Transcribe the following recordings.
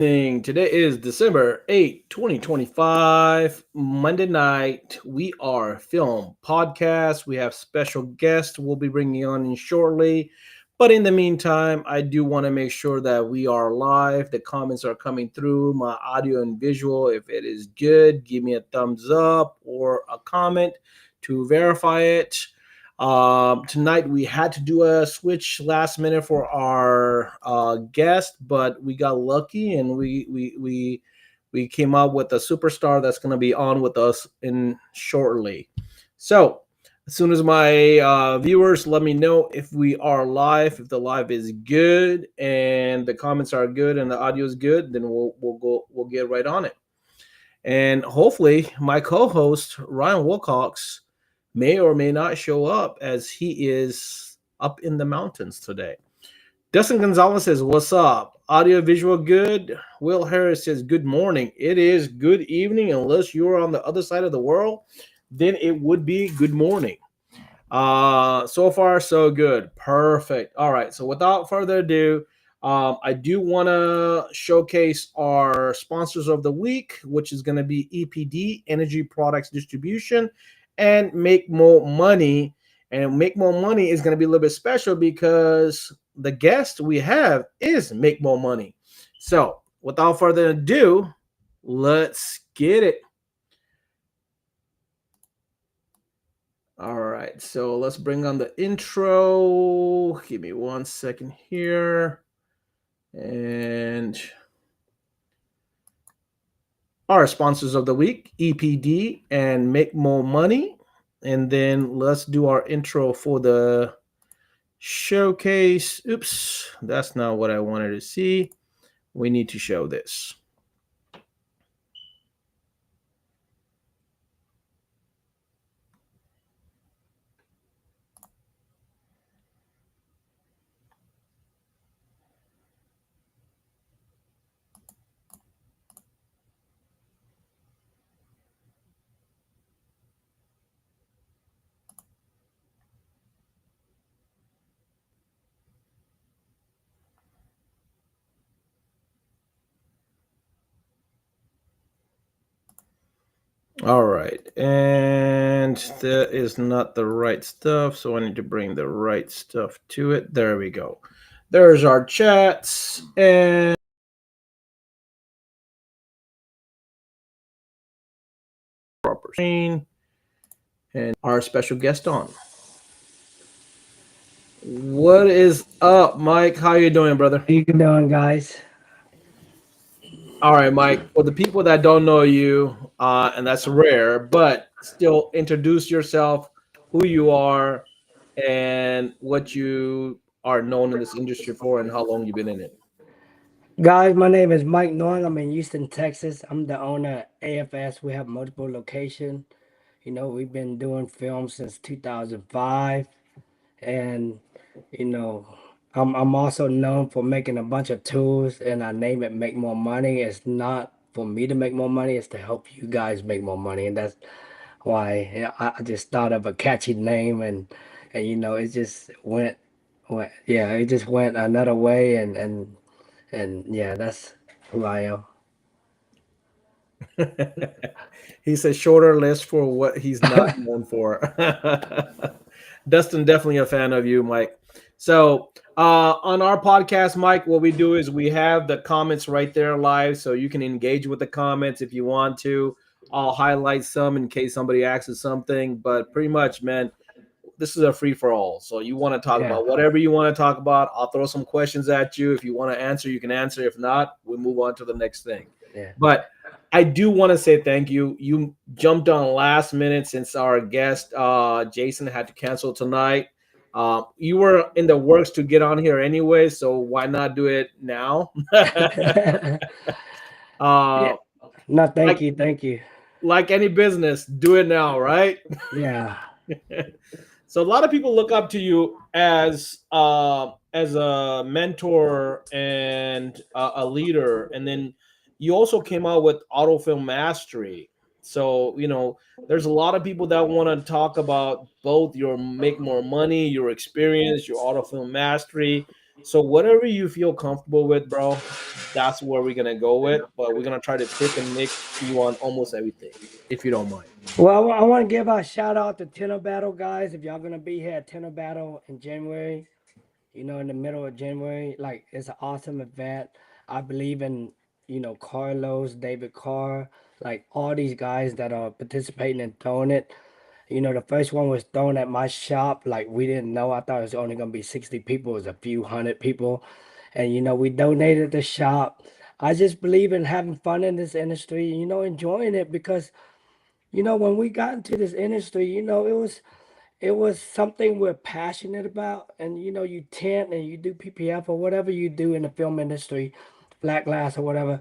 Today is December 8th, 2025, Monday night. We are film podcast. We have special guests we'll be bringing on in shortly. But in the meantime, I do want to make sure that we are live. The comments are coming through, my audio and visual. If it is good, give me a thumbs up or a comment to verify it. Tonight we had to do a switch last minute for our guest, but we got lucky and we came up with a superstar that's going to be on with us in shortly. So as soon as my viewers let me know if we are live, if the live is good and the comments are good and the audio is good, then we'll get right on it. And hopefully, my co-host Ryan Wilcox may or may not show up as he is up in the mountains today. Dustin Gonzalez says, "What's up? Audio visual good." Will Harris says, "Good morning." It is good evening unless you're on the other side of the world. Then it would be good morning. So far so good. Perfect. All right. So without further ado, I do want to showcase our sponsors of the week, which is going to be EPD, Energy Products Distribution, and Make More Money. And Make More Money is going to be a little bit special because the guest we have is Make More Money. So without further ado, let's get it. All right, so let's bring on the intro. Give me 1 second here. And our sponsors of the week, EPD and Make More Money. And then let's do our intro for the showcase. Oops, that's not what I wanted to see. We need to show this. All right, and that is not the right stuff, so I need to bring the right stuff to it. There we go. There's our chats and proper screen and our special guest on. What is up, Mike? How you doing, brother? How you doing, guys? All right, Mike. For the people that don't know you, and that's rare, but still introduce yourself, who you are, and what you are known in this industry for, and how long you've been in it. Guys, my name is Mike Norng. I'm in Houston, Texas. I'm the owner of AFS. We have multiple locations. We've been doing film since 2005. And, you know, I'm also known for making a bunch of tools, and I name it Make More Money. It's not for me to make more money, it's to help you guys make more money. And that's why I just thought of a catchy name, and it just went, yeah, it just went another way, and yeah, that's who I am. He said shorter list for what he's not known for. Dustin, definitely a fan of you, Mike. So on our podcast, Mike, what we do is we have the comments right there live, so you can engage with the comments if you want to. I'll highlight some in case somebody asks something, but pretty much, man, this is a free for all. So you want to talk Yeah, about whatever you want to talk about. I'll throw some questions at you. If you want to answer, you can answer. If not, we move on to the next thing. yeah. But I do want to say thank you. You jumped on last minute since our guest Jason had to cancel tonight. You were in the works to get on here anyway, so why not do it now? Yeah. uh, No, thank like you, thank you. like any business, do it now, right? Yeah. So a lot of people look up to you as a mentor and a leader, and then you also came out with autofilm mastery. So there's a lot of people that want to talk about both your make more money, your experience, your autofilm mastery. So whatever you feel comfortable with, bro, that's where we're gonna go with. But we're gonna try to pick and mix you on almost everything, if you don't mind. Well, I want to give a shout out to Tenor Battle guys. If y'all gonna be here at Tenor Battle in January, in the middle of January, like it's an awesome event. I believe in Carlos, David Carr, like all these guys that are participating and throwing it. The first one was thrown at my shop. Like we didn't know. I thought it was only gonna be 60 people. It was a few hundred people, and we donated the shop. I just believe in having fun in this industry. Enjoying it because when we got into this industry, it was something we're passionate about, and you tint and you do PPF or whatever you do in the film industry, flat glass or whatever.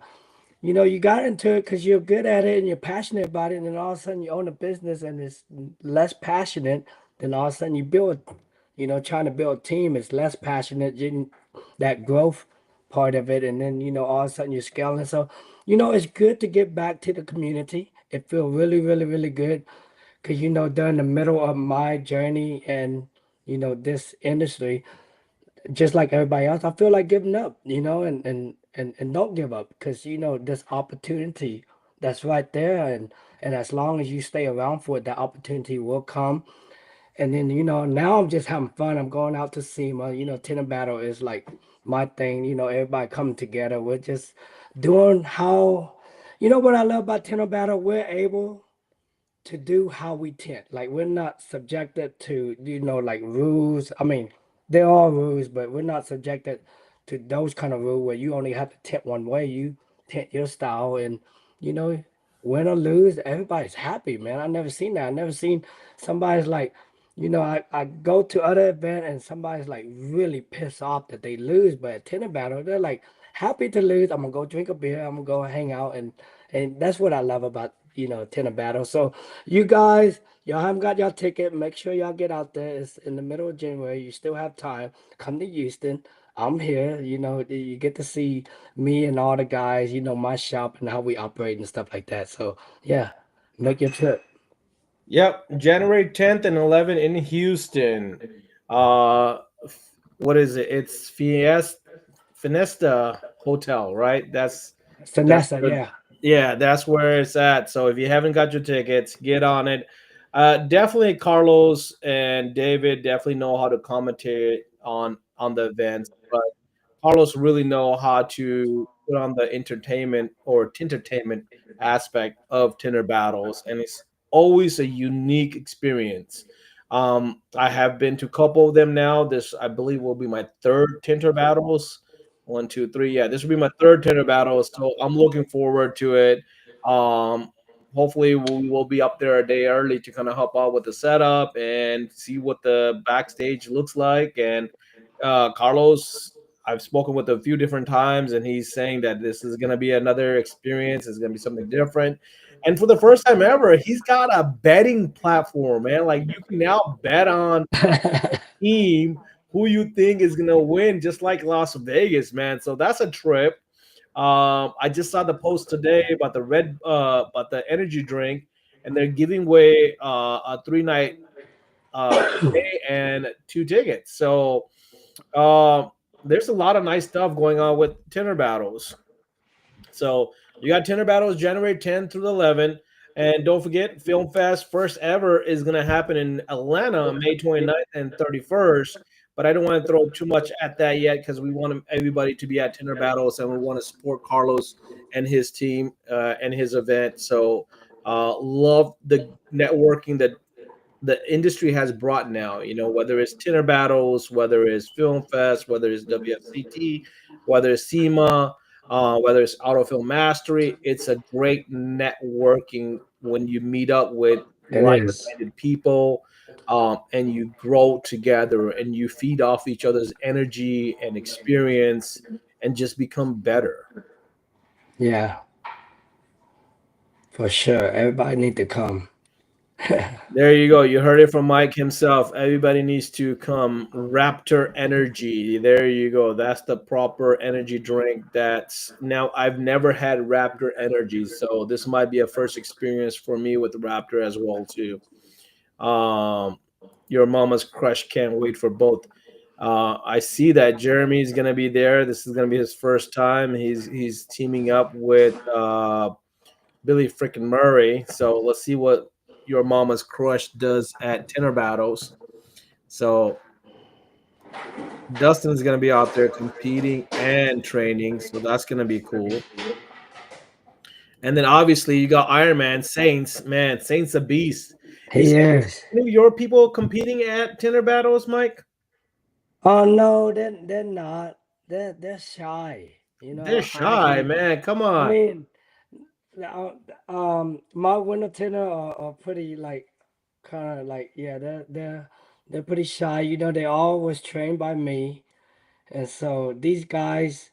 You got into it because you're good at it and you're passionate about it, and then all of a sudden you own a business and it's less passionate. Then all of a sudden you build, trying to build a team is less passionate. That growth part of it, and then all of a sudden you're scaling. So, it's good to get back to the community. It feels really, really, really good because during the middle of my journey and this industry, just like everybody else, I feel like giving up, and don't give up because this opportunity that's right there, and as long as you stay around for it, that opportunity will come. And then now I'm just having fun. I'm going out to SEMA. Tenor battle is like my thing. Everybody coming together. We're just doing how. What I love about tenor battle, we're able to do how we tint. Like we're not subjected to like rules. I mean, there are rules, but we're not subjected to those kind of rules where you only have to tint one way. You tint your style, and you know, win or lose, everybody's happy, man. I never seen that. I never seen somebody's like. I go to other event and somebody's like really pissed off that they lose, but at tenor battle, they're like happy to lose. I'm gonna go drink a beer. I'm gonna go hang out, and that's what I love about tenor battle. So you guys, y'all haven't got your ticket. Make sure y'all get out there. It's in the middle of January. You still have time. Come to Houston. I'm here. You get to see me and all the guys. My shop and how we operate and stuff like that. So yeah, make your trip. Yep, January 10th and 11th in Houston. What is it? It's Finesta Hotel, right? That's Vanessa, where, yeah. yeah, that's where it's at. So if you haven't got your tickets, get on it. Definitely Carlos and David definitely know how to commentate on the events, but Carlos really know how to put on the entertainment or entertainment aspect of Tinder battles, and it's always a unique experience. I have been to a couple of them now. This, I believe, will be my third Tinder battles. One, two, three. Yeah, this will be my third Tinder battle, so I'm looking forward to it. Um, Hopefully, we will be up there a day early to kind of help out with the setup and see what the backstage looks like. And Carlos, I've spoken with a few different times, and he's saying that this is going to be another experience. It's going to be something different. And for the first time ever, he's got a betting platform, man. Like you can now bet on team who you think is going to win, just like Las Vegas, man. So that's a trip. I just saw the post today about about the energy drink, and they're giving away a 3 night stay and 2 tickets. So there's a lot of nice stuff going on with tenor battles. So you got tenor battles January 10th through the 11th. And don't forget, Film Fest first ever is going to happen in Atlanta, May 29th and 31st. But I don't want to throw too much at that yet because we want everybody to be at tenor battles and we want to support Carlos and his team and his event. So love the networking that the industry has brought now, whether it's Tinner Battles, whether it's Film Fest, whether it's WFCT, whether it's SEMA, whether it's Autofilm Mastery, it's a great networking when you meet up with It is. like-minded people, and you grow together and you feed off each other's energy and experience and just become better. Yeah, for sure. Everybody need to come. There you go. You heard it from Mike himself. Everybody needs to come. Raptor Energy. There you go. That's the proper energy drink. That's now I've never had Raptor Energy, so this might be a first experience for me with Raptor as well too. Um, your mama's crush can't wait for both. I see that Jeremy is gonna be there. This is gonna be his first time. He's teaming up with Billy freaking Murray. So let's see what your mama's crush does at tenor battles. So Dustin's gonna be out there competing and training. So that's gonna be cool. And then obviously you got Iron Man Saints. Man, Saints a beast. He Is is. any of your people competing at tenor battles, Mike? Oh no, they're not. They're shy. They're I shy, actually, man. Come I on. mean, uh, my winter tenor are pretty like, kind of like, yeah, they're pretty shy. They all was trained by me, and so these guys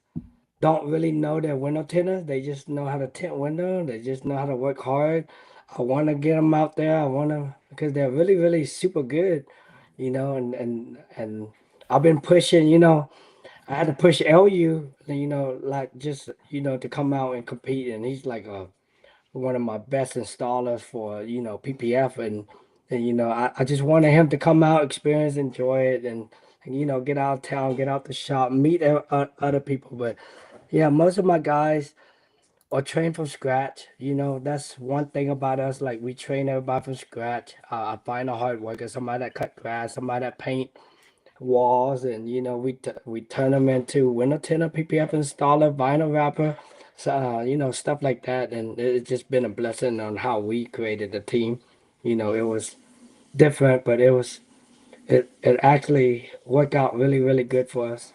don't really know their window tenors. They just know how to tint window. They just know how to work hard. I want to get them out there. I want to, because they're really, really super good, and I've been pushing. I had to push LU, like just to come out and compete, and he's like one of my best installers for PPF, and I just wanted him to come out, experience, enjoy it, and get out of town, get out the shop, meet other people, but. Yeah, most of my guys are trained from scratch. That's one thing about us. Like we train everybody from scratch. I find a hard worker, somebody that cut grass, somebody that paint walls, and we turn them into window tinner, PPF installer, vinyl wrapper, so stuff like that. And it's just been a blessing on how we created the team. It was different, but it actually worked out really really good for us.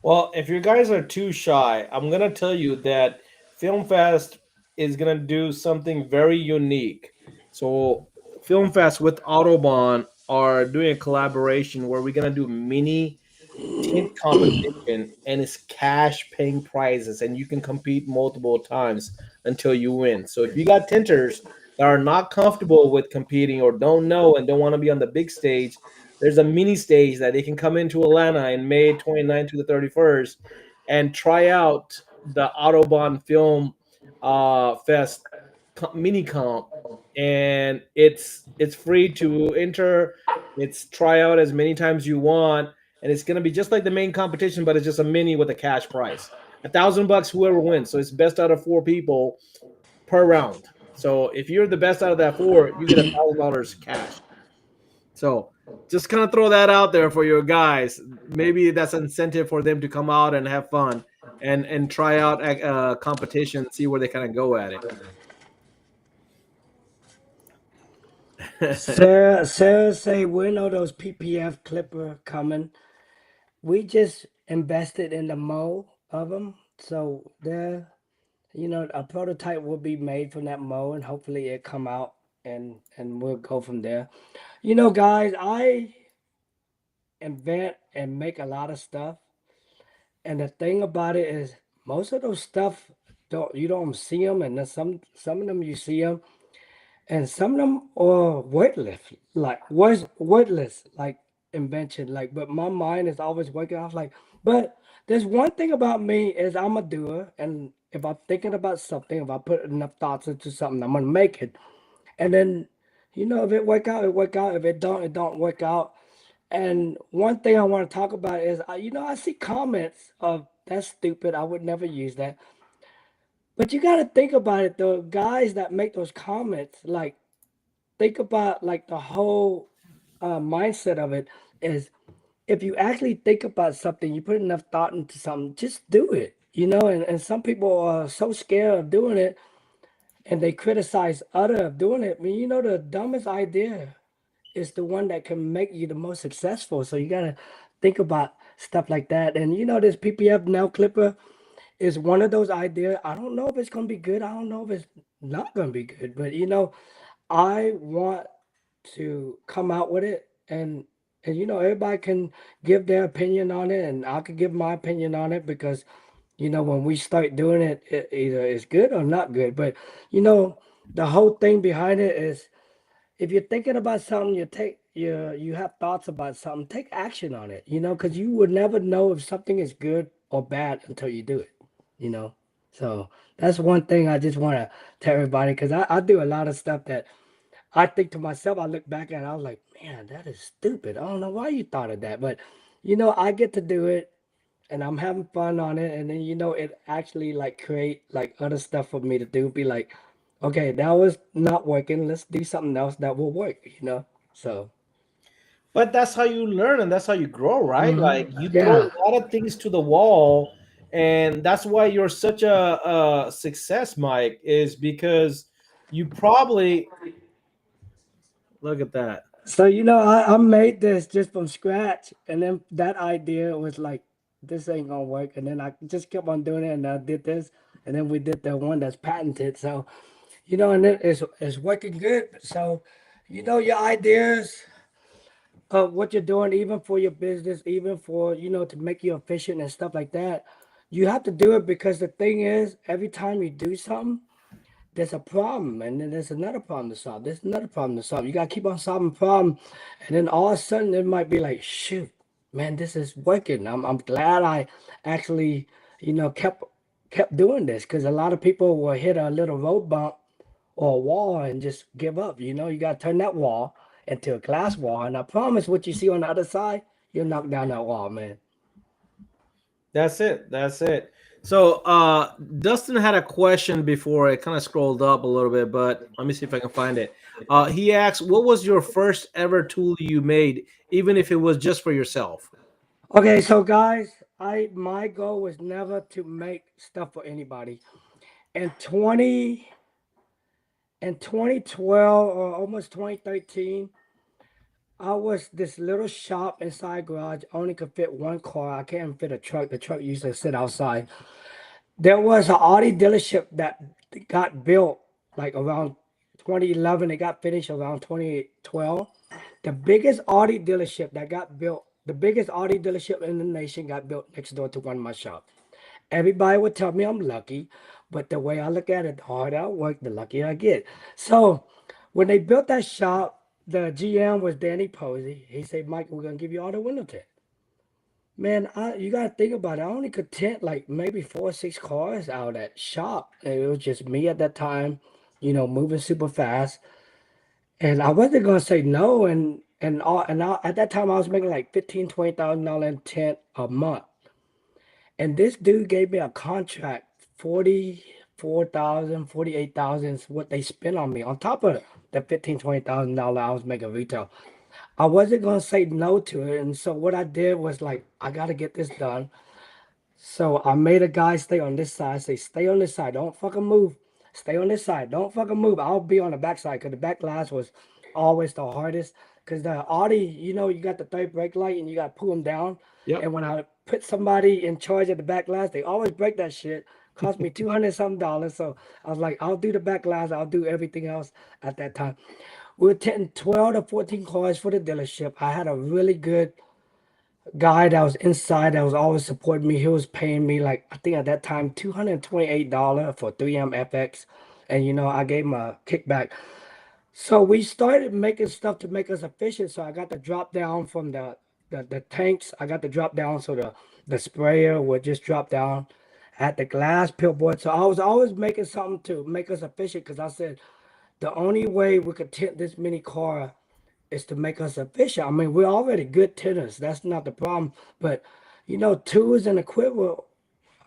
Well, if you guys are too shy, I'm gonna tell you that Film Fest is gonna do something very unique. So, Film Fest with Autobahn are doing a collaboration where we're gonna do mini tint competition, and it's cash paying prizes, and you can compete multiple times until you win. So if you got tinters that are not comfortable with competing or don't know and don't want to be on the big stage, there's a mini stage that they can come into Atlanta in May 29th to the 31st and try out the Autobahn Film Fest mini comp, and it's free to enter. It's try out as many times you want, and it's gonna be just like the main competition, but it's just a mini with a cash prize. $1,000 whoever wins. So it's best out of four people per round. So if you're the best out of that four, you get $1,000 cash. So just kind of throw that out there for your guys. Maybe that's an incentive for them to come out and have fun and try out a competition, see where they kind of go at it. Sarah say we know those PPF clipper coming. We just invested in the mold of them, so a prototype will be made from that mold, and hopefully it come out, and we'll go from there. Guys, I invent and make a lot of stuff, and the thing about it is most of those stuff don't see them, and then some of them you see them, and some of them are worthless, like worthless, like invention, like. But my mind is always working. I was like, but there's one thing about me is I'm a doer, and if I'm thinking about something, if I put enough thoughts into something, I'm gonna make it. And then, if it work out, it work out. If it don't work out. And one thing I want to talk about is, I see comments of that's stupid. I would never use that. But you got to think about it. The guys that make those comments, like think about like the whole mindset of it is if you actually think about something, you put enough thought into something, just do it. And some people are so scared of doing it and they criticize other of doing it. I mean, the dumbest idea is the one that can make you the most successful. So you gotta think about stuff like that. And this PPF nail clipper is one of those ideas. I don't know if it's gonna be good. I don't know if it's not gonna be good. But I want to come out with it, and everybody can give their opinion on it, and I could give my opinion on it, because when we start doing it, either it's good or not good. But the whole thing behind it is, if you're thinking about something, you have thoughts about something, take action on it, because you would never know if something is good or bad until you do it, you know. So that's one thing I just want to tell everybody, because I do a lot of stuff that I think to myself, I look back and I was like, man, that is stupid. I don't know why you thought of that, but I get to do it and I'm having fun on it, and then it actually like create like other stuff for me to do. Be like, okay, that was not working. Let's do something else that will work. So, But that's how you learn and that's how you grow, right? Like you throw yeah. a lot of things to the wall, and that's why you're such a success, Mike, is because you probably look at that. So I made this just from scratch, and then that idea was like, this ain't gonna work, and then I just kept on doing it, and I did this, and then we did the one that's patented. So, and it's working good. So, your ideas of what you're doing, even for your business, even for to make you efficient and stuff like that, you have to do it because the thing is, every time you do something there's a problem, and then there's another problem to solve. There's another problem to solve. You gotta keep on solving problem, and then all of a sudden it might be like, shoot, man, this is working. I'm glad I actually, kept doing this because a lot of people will hit a little road bump or a wall and just give up. You gotta turn that wall into a glass wall, and I promise, what you see on the other side, you'll knock down that wall, man. That's it. That's it. So Dustin had a question before. I kind of scrolled up a little bit, but let me see if I can find it. He asked, "What was your first ever tool you made, even if it was just for yourself?" Okay, so guys, I my goal was never to make stuff for anybody. In 2012 or almost 2013, I was this little shop inside garage, only could fit one car. I can't fit a truck. The truck used to sit outside. There was an Audi dealership that got built like around 2011. It got finished around 2012. The biggest Audi dealership that got built, the biggest Audi dealership in the nation got built next door to one of my shops. Everybody would tell me I'm lucky, but the way I look at it, the harder I work, the luckier I get. So when they built that shop, the GM was Danny Posey. He said, Mike, we're gonna give you all the window tint. Man, you gotta think about it. I only could tint like maybe 4 or 6 cars out of that shop. And it was just me at that time, moving super fast. And I wasn't gonna say no. At that time I was making like 15, $20,000 in tint a month. And this dude gave me a contract, 44,000, 48,000 is what they spent on me on top of the 15, $20,000 I was making retail. I wasn't gonna say no to it, and so what I did was like, I gotta get this done. So I made a guy stay on this side. Say, stay on this side. Don't fucking move. Stay on this side. Don't fucking move. I'll be on the back side because the back glass was always the hardest. Because the Audi, you got the third brake light and you got to pull them down. Yep. And when I put somebody in charge of the back glass, they always break that shit. Cost me 200 something dollars. So I was like, I'll do the back glass. I'll do everything else at that time. We were taking 12 to 14 cars for the dealership. I had a really good guy that was inside that was always supporting me. He was paying me like, I think at that time $228 for 3M FX, and I gave him a kickback. So we started making stuff to make us efficient. So I got the drop down from the tanks. I got the drop down so the sprayer would just drop down at the glass pillboard. So I was always making something to make us efficient because I said the only way we could tint this many car is to make us efficient. I mean, we're already good tenants. That's not the problem. But tools and equipment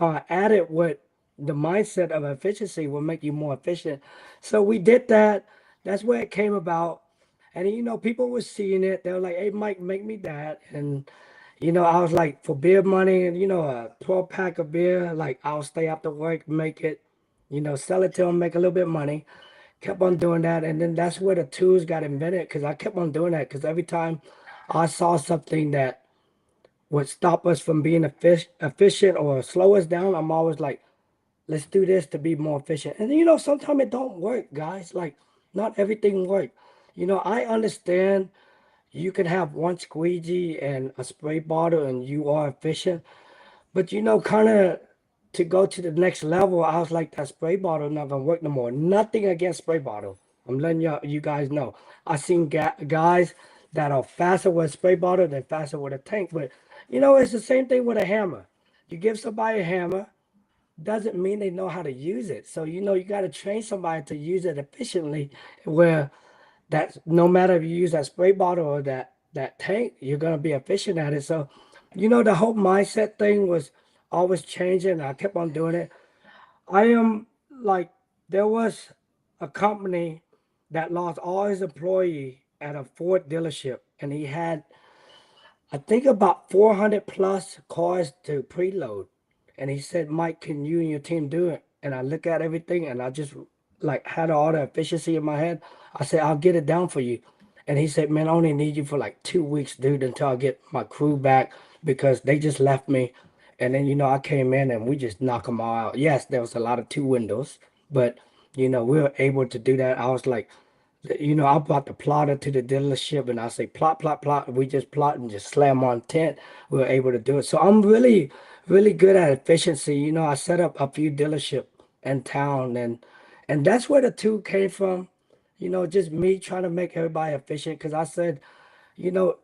added with the mindset of efficiency will make you more efficient. So we did that. That's where it came about. And people were seeing it. They were like, "Hey, Mike, make me that." And I was like, for beer money and a 12 pack of beer, like I'll stay after work, make it, sell it to them, make a little bit of money. Kept on doing that, and then that's where the tools got invented because I kept on doing that because every time I saw something that would stop us from being efficient or slow us down, I'm always like, let's do this to be more efficient. And sometimes it don't work, guys. Like, not everything work. I understand you can have one squeegee and a spray bottle and you are efficient, but kind of to go to the next level, I was like, that spray bottle not gonna work no more. Nothing against spray bottle. I'm letting you guys know. I seen guys that are faster with a spray bottle than faster with a tank. But it's the same thing with a hammer. You give somebody a hammer, doesn't mean they know how to use it. So you got to train somebody to use it efficiently, where That's no matter if you use that spray bottle or that tank, you're gonna be efficient at it. So, the whole mindset thing was always changing. I kept on doing it. I am like there was a company that lost all his employee at a Ford dealership, and he had I think about 400 plus cars to preload. And he said, Mike, can you and your team do it? And I look at everything and I just like had all the efficiency in my head. I said, I'll get it down for you. And he said, man, I only need you for like 2 weeks, dude, until I get my crew back because they just left me. And then, I came in and we just knocked them all out. Yes, there was a lot of two windows, but, we were able to do that. I was like, I brought the plotter to the dealership and I say plot, plot, plot. We just plot and just slam on tint. We were able to do it. So I'm really, really good at efficiency. I set up a few dealership in town and that's where the two came from. Just me trying to make everybody efficient. Cause I said, you know,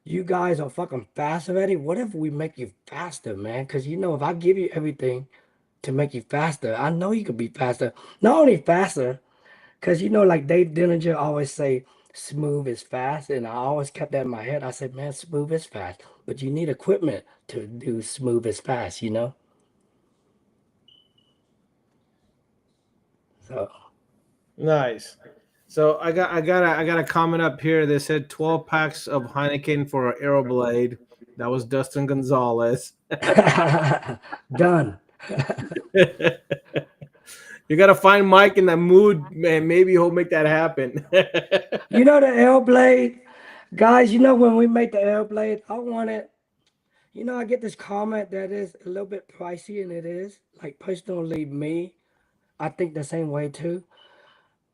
you guys are fucking fast already. What if we make you faster, man? Cause if I give you everything to make you faster, I know you could be faster. Not only faster, because like Dave Dillinger always say, smooth is fast. And I always kept that in my head. I said, man, smooth is fast. But you need equipment to do smooth is fast. So Nice. So I got a comment up here that said 12 packs of Heineken for an Aeroblade. That was Dustin Gonzalez. done. You gotta find Mike in that mood, man. Maybe he'll make that happen. The Airblade, guys, when we make the Airblade, I want it. I get this comment that is a little bit pricey, and it is. Like, personally, me, I think the same way too.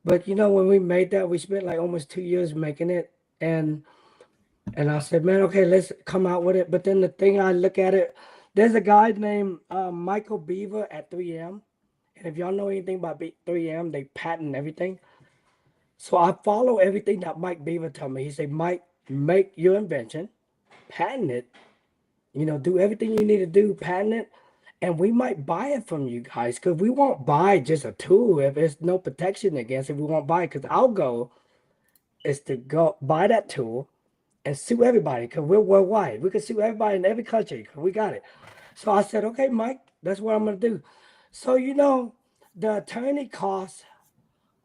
But when we made that, we spent like almost 2 years making it, and I said, man, okay, let's come out with it. But then the thing I look at it, there's a guy named Michael Beaver at 3M, and if y'all know anything about 3M, they patent everything. So I follow everything that Mike Beaver told me. He said, Mike, make your invention, patent it, do everything you need to do, patent it, and we might buy it from you guys because we won't buy just a tool if there's no protection against it. We won't buy it because our goal is to go buy that tool and sue everybody because we're worldwide. We can sue everybody in every country because we got it. So I said, okay, Mike, that's what I'm going to do. So, the attorney costs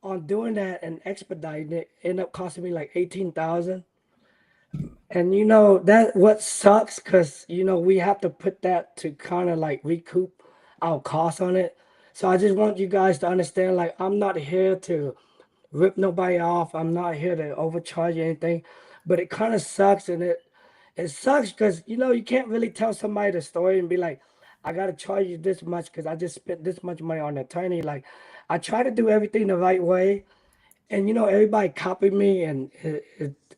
on doing that and expediting it ended up costing me like 18,000. And that what sucks because we have to put that to kind of like recoup our costs on it. So I just want you guys to understand, like, I'm not here to rip nobody off. I'm not here to overcharge you anything, but it kind of sucks, and it sucks because you can't really tell somebody the story and be like, I gotta charge you this much because I just spent this much money on an attorney. Like, I try to do everything the right way, and everybody copied me, and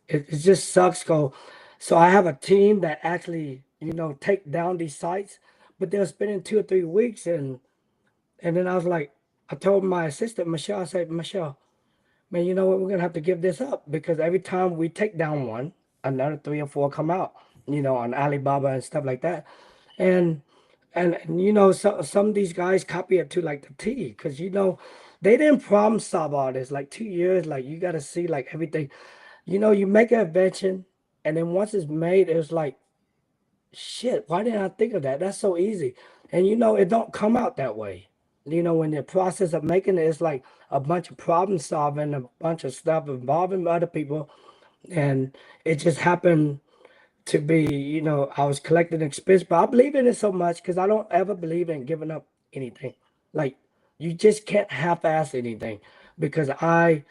it just sucks. So I have a team that actually take down these sites, but they're spending 2 or 3 weeks, and then I was like, I told my assistant Michelle, I said, Michelle, man, you know what? We're gonna have to give this up because every time we take down one, another three or four come out, on Alibaba and stuff like that. And so some of these guys copy it to like the T because they didn't problem solve all this. Like 2 years, like you gotta see like everything. You make an invention, and then once it's made, it's like shit, why didn't I think of that? That's so easy. And it don't come out that way. When the process of making it is like a bunch of problem solving, a bunch of stuff involving other people, and it just happened to be, I was collecting expense, but I believe in it so much because I don't ever believe in giving up anything. Like, you just can't half-ass anything because I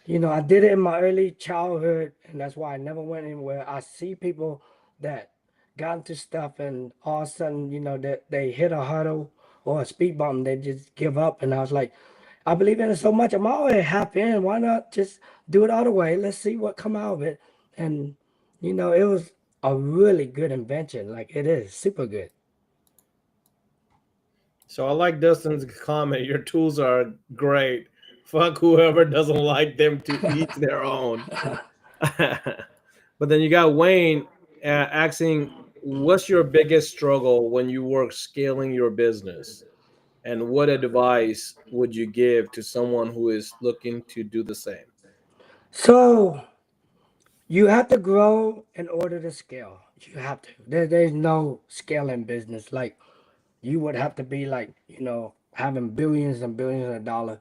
did it in my early childhood, and that's why I never went anywhere. I see people that got into stuff, and all of a sudden, that they hit a hurdle or a speed bump, they just give up. And I was like, I believe in it so much. I'm already half in. Why not just do it all the way? Let's see what come out of it. And it was a really good invention. Like, it is super good. So I like Dustin's comment. Your tools are great. Fuck whoever doesn't like them, to each their own. But then you got Wayne asking, "What's your biggest struggle when you work scaling your business, and what advice would you give to someone who is looking to do the same?" So you have to grow in order to scale. You have to. There's no scale in business. Like you would have to be like, having billions and billions of dollars.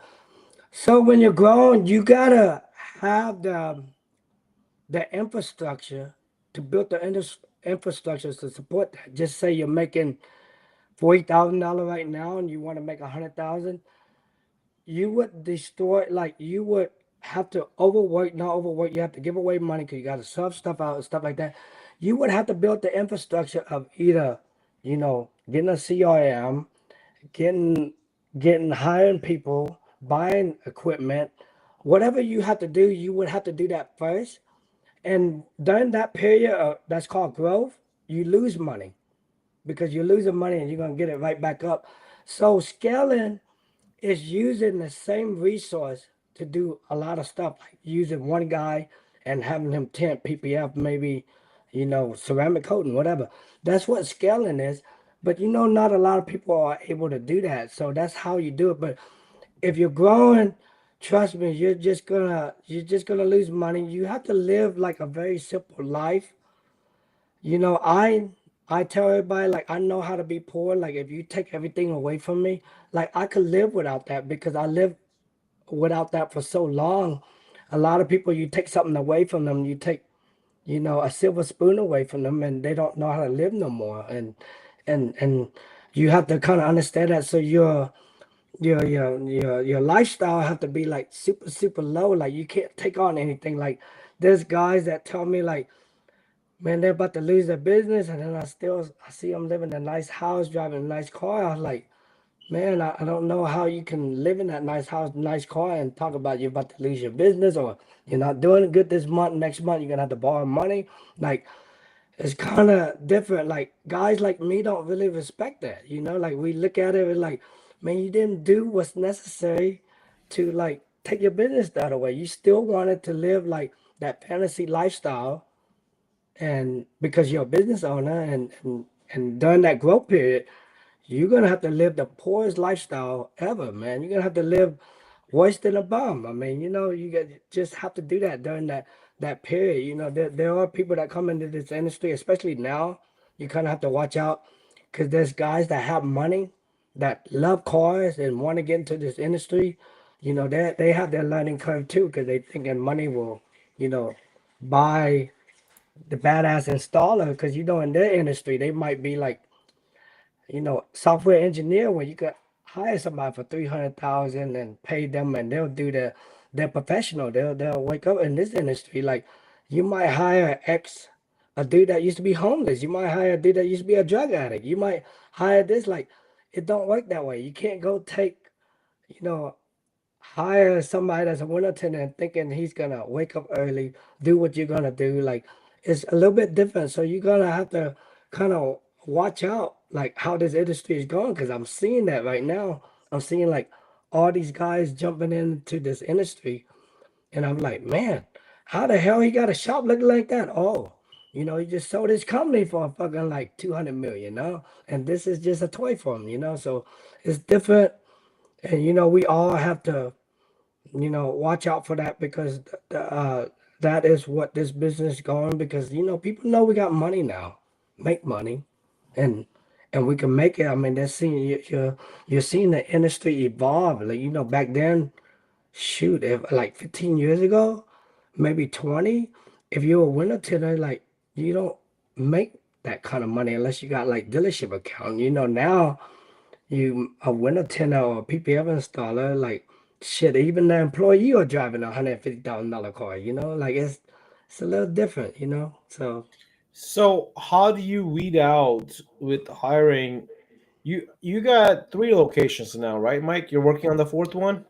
So when you're growing, you gotta have the infrastructure to build the infrastructure to support that. Just say you're making $40,000 right now, and you want to make 100,000. You would destroy, like you would have to overwork, not overwork. You have to give away money because you got to sub stuff out and stuff like that. You would have to build the infrastructure of either, getting a CRM, getting hiring people, buying equipment, whatever you have to do. You would have to do that first. And during that period that's called growth, you lose money because you're losing money and you're gonna get it right back up. So scaling is using the same resource to do a lot of stuff, like using one guy and having him tint PPF, maybe, ceramic coating, whatever. That's what scaling is. But not a lot of people are able to do that. So that's how you do it. But if you're growing, trust me, you're just gonna lose money. You have to live like a very simple life. I tell everybody, like, I know how to be poor. Like if you take everything away from me, like I could live without that because I lived without that for so long. A lot of people, you take something away from them, you take, a silver spoon away from them, and they don't know how to live no more. And you have to kind of understand that. So your lifestyle have to be like super super low. Like you can't take on anything. Like there's guys that tell me like, man, they're about to lose their business, and then I see them living in a nice house, driving a nice car. I was like, man, I don't know how you can live in that nice house, nice car, and talk about you're about to lose your business, or you're not doing good this month. Next month you're gonna have to borrow money. Like it's kind of different. Like guys like me don't really respect that. Like we look at it like, man, you didn't do what's necessary to like take your business that away. You still wanted to live like that fantasy lifestyle, and because you're a business owner, and during that growth period, you're gonna have to live the poorest lifestyle ever, man. You're gonna have to live worse than a bum. I mean, just have to do that during that period. There are people that come into this industry, especially now. You kind of have to watch out because there's guys that have money that love cars and want to get into this industry. They have their learning curve too because they thinking money will, buy the badass installer. Because in their industry they might be like, software engineer where you could hire somebody for 300,000 and pay them, and they'll do they're professional. They'll wake up in this industry. Like you might hire a dude that used to be homeless. You might hire a dude that used to be a drug addict. You might hire this. Like it don't work that way. You can't go you know, hire somebody that's a winter attendant thinking he's gonna wake up early, do what you're gonna do. Like it's a little bit different. So you're gonna have to kind of watch out like how this industry is going because I'm seeing that right now. I'm seeing like all these guys jumping into this industry, and I'm like, man, how the hell he got a shop looking like that? Oh, he just sold his company for a fucking like 200 million, and this is just a toy for him. So it's different, and we all have to watch out for that because that is what this business is going because people know we got money now, make money, and we can make it. I mean, they're seeing you're seeing the industry evolve. Like back then, shoot, if like 15 years ago, maybe 20, if you were a winner today, like you don't make that kind of money unless you got like dealership account. Now you a winter tenant or a PPF installer, like shit, even the employee are driving $150,000 car, like it's a little different, So So how do you weed out with hiring? You got three locations now, right, Mike? You're working on the fourth one?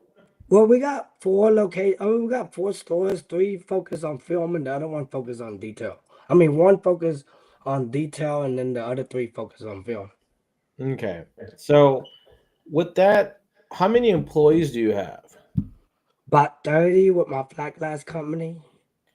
well, we got we got four stores, three focus on film and the other one focus on detail. I mean, one focus on detail and then the other three focus on film. Okay. So with that, how many employees do you have? About 30 with my flat glass company.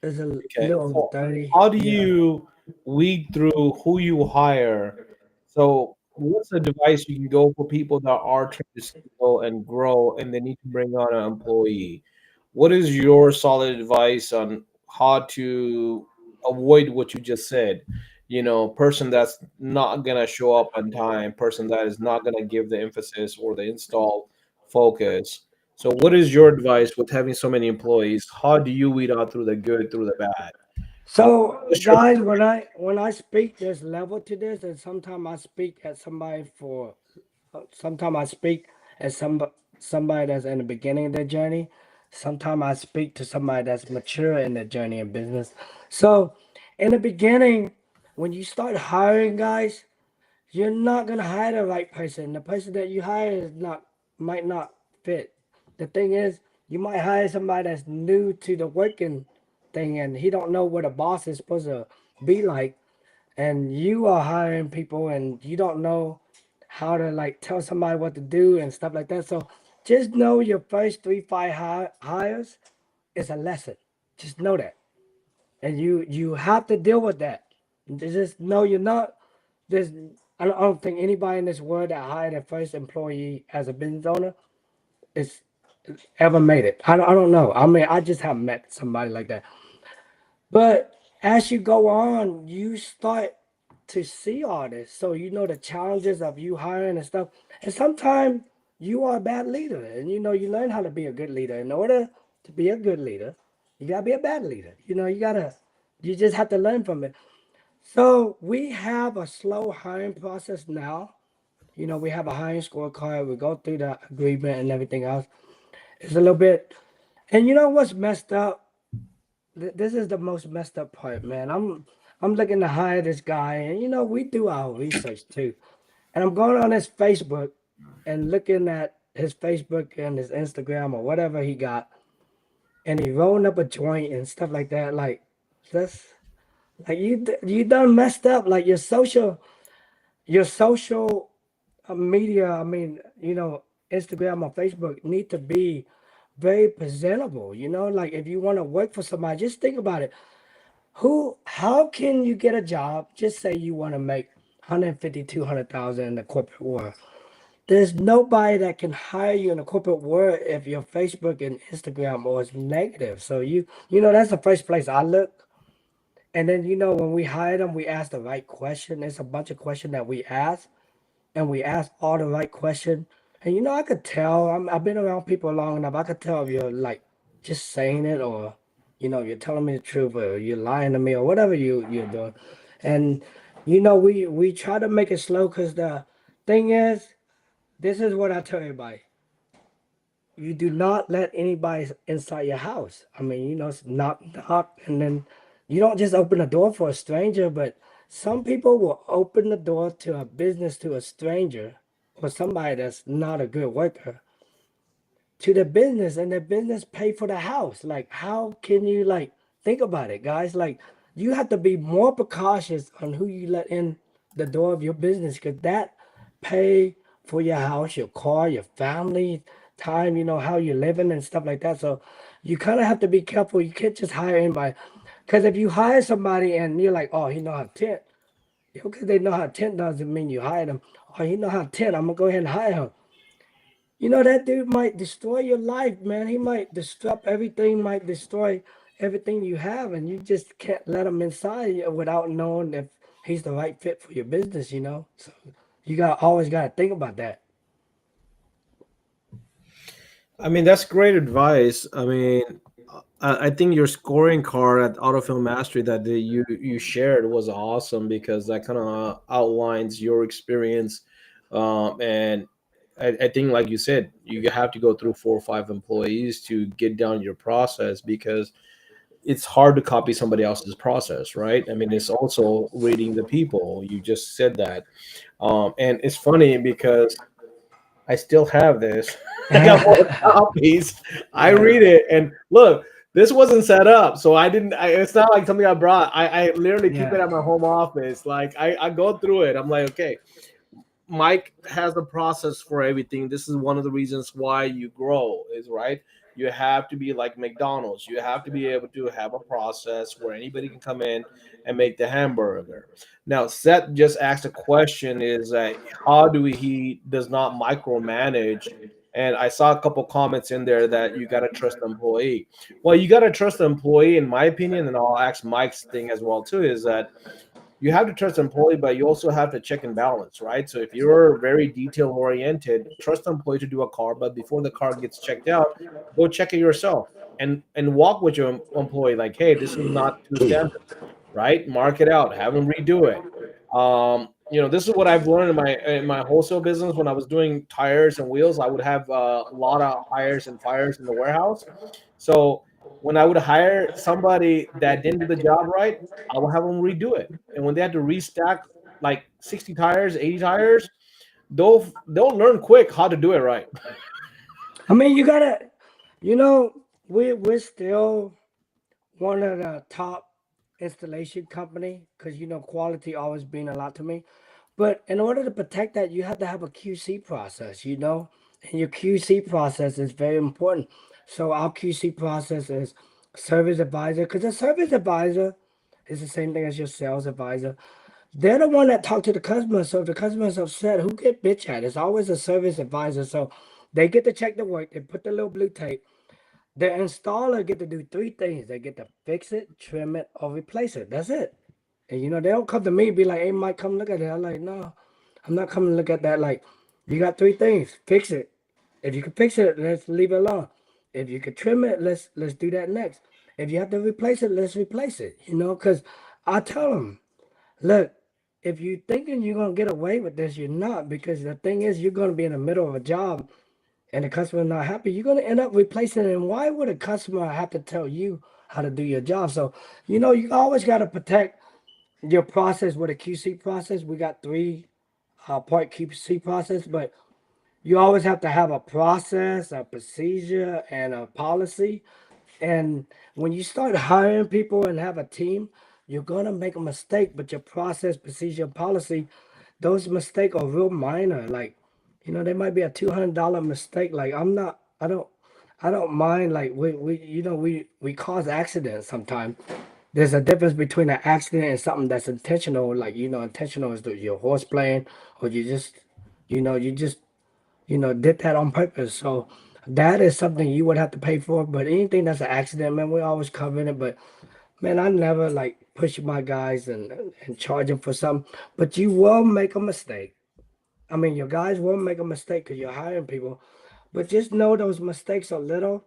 It's a Okay. little over So 30. how do Yeah. you weed through who you hire? So what's the advice you can go for people that are trying to scale and grow and they need to bring on an employee? what is your solid advice on how to avoid what you just said? Person that's not gonna show up on time, person that is not gonna give the emphasis or the install focus. So, what is your advice with having so many employees? How do you weed out through the good, through the bad? So, What's your guys, when I speak, there's level to this, and sometimes I speak at somebody for, sometimes I speak as somebody that's in the beginning of their journey. Sometimes I speak to somebody that's mature in their journey in business. So, in the beginning, when you start hiring guys, you're not gonna hire the right person. The person that you hire is not might not fit. The thing is, you might hire somebody that's new to the working thing and he don't know what a boss is supposed to be like. And you are hiring people and you don't know how to like tell somebody what to do and stuff like that. So just know your first 3, 5 hires is a lesson. Just know that, and you have to deal with that. Just know you're not. There's I don't think anybody in this world that hired their first employee as a business owner is ever made it. I don't know. I mean, I just haven't met somebody like that. But as you go on, you start to see all this. So you know the challenges of you hiring and stuff. And sometimes you are a bad leader. And you learn how to be a good leader. In order to be a good leader, you gotta be a bad leader. You just have to learn from it. So we have a slow hiring process now. We have a hiring scorecard. We go through the agreement and everything else. It's a little bit, and you know what's messed up? This is the most messed up part, man. I'm looking to hire this guy, and we do our research too. And I'm going on his Facebook and looking at his Facebook and his Instagram or whatever he got, and he rolling up a joint and stuff like that. That's like you done messed up. Like your social media. I mean, Instagram or Facebook need to be very presentable. Like if you want to work for somebody, just think about it. How can you get a job? Just say you want to make 150, 200,000 in the corporate world. There's nobody that can hire you in the corporate world if your Facebook and Instagram was negative. So that's the first place I look. And then when we hire them, we ask the right question. There's a bunch of questions that we ask, and we ask all the right questions. And I could tell. I've been around people long enough. I could tell if you're like just saying it, or you're telling me the truth, or you're lying to me, or whatever you're doing. And we try to make it slow because the thing is, this is what I tell everybody: you do not let anybody inside your house. I mean, it's knock knock, and then you don't just open the door for a stranger, but some people will open the door to a business to a stranger or somebody that's not a good worker to the business, and the business pay for the house. Like, how can you like think about it, guys? Like, you have to be more precautious on who you let in the door of your business, because that pay for your house, your car, your family time, how you're living and stuff like that. So you kind of have to be careful. You can't just hire anybody, because if you hire somebody and you're like, oh, he know how to tint, because they know how to tint doesn't mean you hire them. Oh, he know how to tint, I'm gonna go ahead and hire him. That dude might destroy your life, man. He might disrupt everything, might destroy everything you have, and you just can't let him inside without knowing if he's the right fit for your business. So you always gotta think about that. I mean, that's great advice. I mean, I think your scoring card at Autofilm Mastery that you shared was awesome because that kind of outlines your experience, and I think, like you said, you have to go through 4 or 5 employees to get down your process because it's hard to copy somebody else's process, right? I mean, it's also reading the people. You just said that, and it's funny because I still have this. I got more copies. I Yeah, read it, and look, this wasn't set up, so I didn't. It's not like something I brought. I literally keep it yeah. at my home office. Like I go through it. I'm like, okay, Mike has a process for everything. This is one of the reasons why you grow, is right. You have to be like McDonald's. You have to be able to have a process where anybody can come in and make the hamburger. Now, Seth just asked a question: is how do he does not micromanage And I saw a couple comments in there that you got to trust the employee. Well, you got to trust the employee, in my opinion, and I'll ask Mike's thing as well too. Is that you have to trust the employee, but you also have to check and balance, right? So if you're very detail oriented, trust the employee to do a car, but before the car gets checked out, go check it yourself and walk with your employee like, hey, this is not to standard, right? Mark it out, have them redo it. This is what I've learned in my wholesale business. When I was doing tires and wheels, I would have a lot of hires and fires in the warehouse. So when I would hire somebody that didn't do the job right, I would have them redo it. And when they had to restack like 60 tires, 80 tires, they'll learn quick how to do it right. I mean, you gotta, you know, we're still one of the top installation company because quality always been a lot to me. But in order to protect that, you have to have a QC process, and your QC process is very important. So our QC process is service advisor, because a service advisor is the same thing as your sales advisor. They're the one that talk to the customer. So if the customer's upset, who get bitch at? It's always a service advisor. So they get to check the work. They put the little blue tape. The installer get to do three things. They get to fix it, trim it, or replace it. That's it. And they don't come to me and be like, hey Mike, come look at it. I'm like, no, I'm not coming to look at that. Like, you got three things. Fix it. If you can fix it, let's leave it alone. If you can trim it, let's do that next. If you have to replace it, let's replace it. Because I tell them, look, if you're thinking you're gonna get away with this, you're not, because the thing is you're gonna be in the middle of a job and the customer's not happy, you're gonna end up replacing it. And why would a customer have to tell you how to do your job? So, you always gotta protect your process with a QC process. We got three part QC process, but you always have to have a process, a procedure, and a policy. And when you start hiring people and have a team, you're gonna make a mistake, but your process, procedure, policy, those mistakes are real minor. Like, there might be a $200 mistake. Like, I don't mind. Like, we cause accidents sometimes. There's a difference between an accident and something that's intentional. Like, intentional is your horse playing, or you just did that on purpose. So that is something you would have to pay for. But anything that's an accident, man, we always covering it. But man, I never like push my guys and charge them for something. But you will make a mistake. I mean, your guys will make a mistake because you're hiring people. But just know those mistakes are little.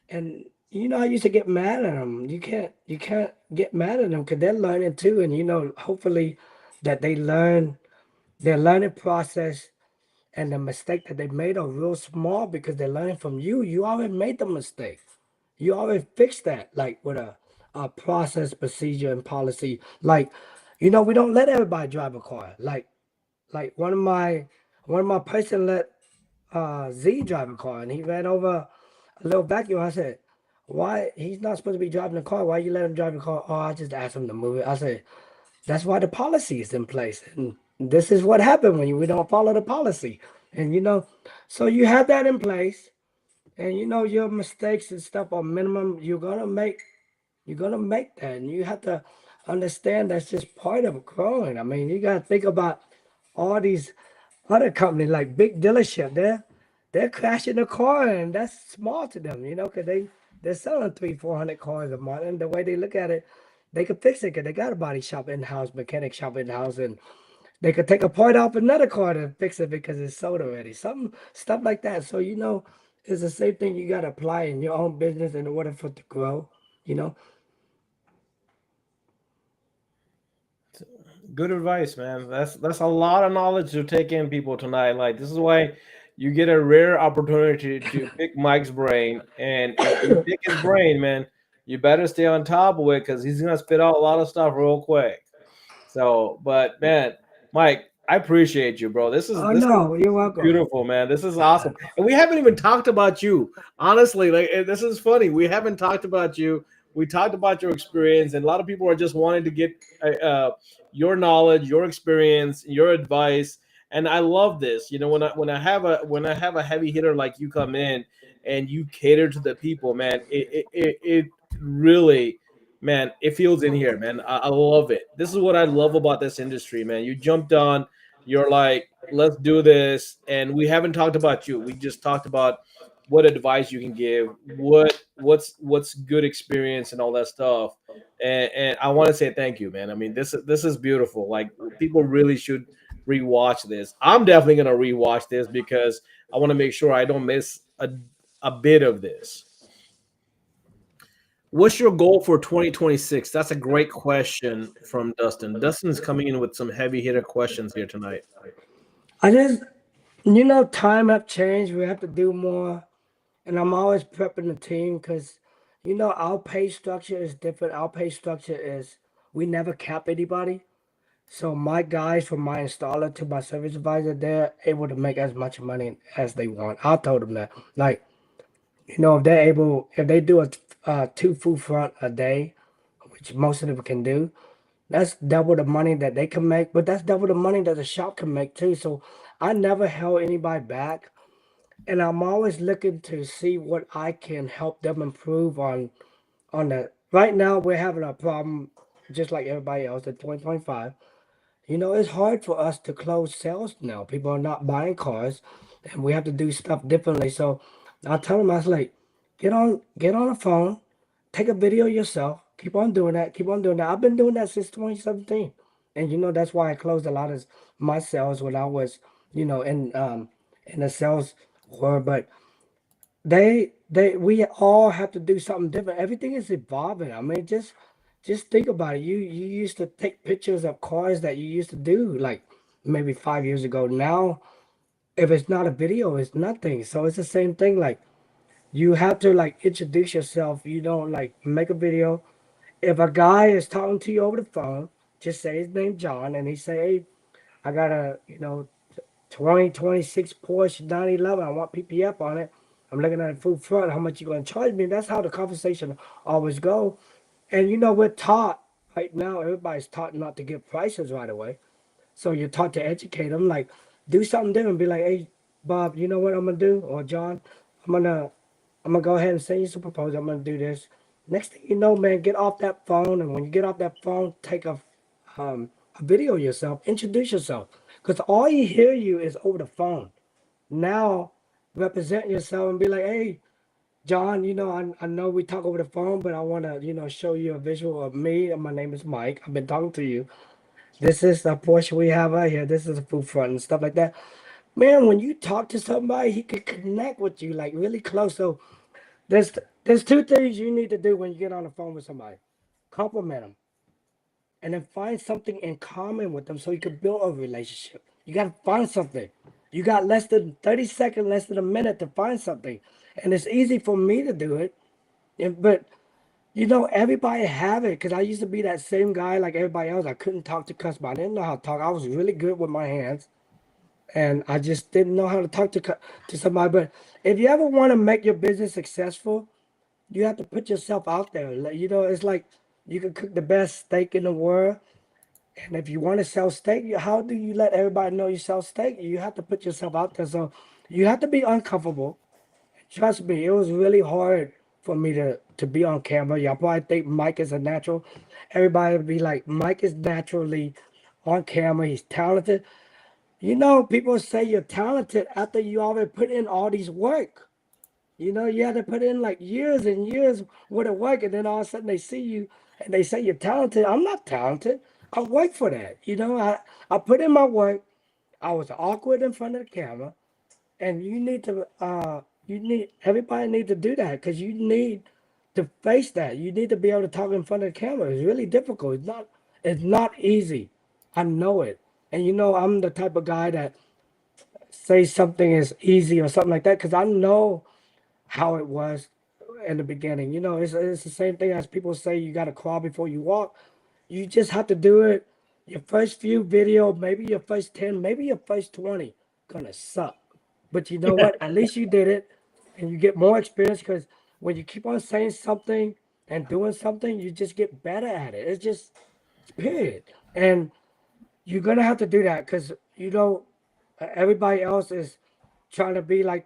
And I used to get mad at them. You can't get mad at them because they're learning too. And hopefully that they learn their learning process, and the mistake that they made are real small because they're learning from you. You already made the mistake. You already fixed that, like with a process, procedure, and policy. Like, we don't let everybody drive a car. Like one of my person let Z drive a car, and he ran over a little vacuum. I said, why he's not supposed to be driving the car? Why you let him drive the car? Oh, I just asked him to move it. I said, that's why the policy is in place. And this is what happened when we don't follow the policy. And so you have that in place, and your mistakes and stuff are minimum. You're gonna make that, and you have to understand that's just part of growing. I mean, you gotta think about all these other companies like big dealership. They're crashing the car, and that's small to them, because they're selling 300-400 cars a month, and the way they look at it, they could fix it because they got a body shop in house, mechanic shop in house, and they could take a part off another car to fix it because it's sold already. Some stuff like that. So it's the same thing you gotta apply in your own business in order for it to grow. You know. Good advice, man. That's a lot of knowledge to take in, people, tonight. Like, this is why you get a rare opportunity to pick Mike's brain, and if you pick his brain, man, you better stay on top of it because he's gonna spit out a lot of stuff real quick. So, but man, Mike, I appreciate you, bro. This is Oh this is no, you're welcome. beautiful, man. This is awesome, and we haven't even talked about you. Honestly, like, this is funny. We haven't talked about you. We talked about your experience, and a lot of people are just wanting to get your knowledge, your experience, your advice. And I love this. When I have a heavy hitter like you come in and you cater to the people, man, it really, man, it feels in here, man. I love it. This is what I love about this industry, man. You jumped on. You're like, let's do this, and we haven't talked about you. We just talked about what advice you can give, what's good experience and all that stuff. And I want to say thank you, man. I mean, this is beautiful. Like, people really should rewatch this. I'm definitely gonna rewatch this because I want to make sure I don't miss a bit of this. What's your goal for 2026? That's a great question from Dustin. Dustin's coming in with some heavy hitter questions here tonight. I just, time have changed. We have to do more, and I'm always prepping the team because, our pay structure is different. Our pay structure is we never cap anybody. So my guys, from my installer to my service advisor, they're able to make as much money as they want. I told them that, like, if they do two full front a day, which most of them can do, that's double the money that they can make. But that's double the money that the shop can make too. So I never held anybody back, and I'm always looking to see what I can help them improve on the. Right now, we're having a problem, just like everybody else in 2025. It's hard for us to close sales now. People are not buying cars, and we have to do stuff differently. So I tell them, I was like, get on the phone, take a video yourself, keep on doing that, keep on doing that. I've been doing that since 2017, and that's why I closed a lot of my sales when I was, in the sales world. But we all have to do something different. Everything is evolving. I mean, just think about it. You used to take pictures of cars that you used to do like maybe 5 years ago. Now, if it's not a video, it's nothing. So it's the same thing. Like, you have to like introduce yourself. You don't like make a video. If a guy is talking to you over the phone, just say his name John, and he say, "Hey, I got a 2026 Porsche 911. I want PPF on it. I'm looking at the full front. How much you gonna charge me?" That's how the conversation always go. And we're taught right now. Everybody's taught not to give prices right away. So you're taught to educate them. Like, do something different. Be like, "Hey, Bob, you know what I'm gonna do?" Or John, I'm gonna I'm gonna go ahead and send you some proposal. I'm gonna do this. Next thing you know, man, get off that phone. And when you get off that phone, take a video of yourself. Introduce yourself, because all you hear you is over the phone. Now, represent yourself and be like, "Hey, John, I know we talk over the phone, but I want to, show you a visual of me. My name is Mike. I've been talking to you. This is a portion we have right here. This is a food front and stuff like that." Man, when you talk to somebody, he can connect with you like really close. So there's there's two things you need to do when you get on the phone with somebody. Compliment them, and then find something in common with them so you can build a relationship. You got to find something. You got less than 30 seconds, less than a minute to find something. And it's easy for me to do it. But everybody have it, because I used to be that same guy like everybody else. I couldn't talk to customers. I didn't know how to talk. I was really good with my hands, and I just didn't know how to talk to somebody. But if you ever want to make your business successful, you have to put yourself out there. Like, it's like you can cook the best steak in the world, and if you want to sell steak, how do you let everybody know you sell steak? You have to put yourself out there. So you have to be uncomfortable. Trust me, it was really hard for me to be on camera. Y'all probably think Mike is a natural. Everybody would be like, Mike is naturally on camera. He's talented. People say you're talented after you already put in all these work. You had to put in like years and years worth of work, and then all of a sudden they see you and they say you're talented. I'm not talented. I work for that. I put in my work. I was awkward in front of the camera, and everybody need to do that, because you need to face that. You need to be able to talk in front of the camera. It's really difficult. It's not easy. I know it. And I'm the type of guy that say something is easy or something like that, because I know how it was in the beginning. It's the same thing as people say you got to crawl before you walk. You just have to do it. Your first few video, maybe your first 10, maybe your first 20, gonna suck. But you know what? At least you did it, and you get more experience, because when you keep on saying something and doing something, you just get better at it. It's just, period. And you're gonna have to do that, because everybody else is trying to be like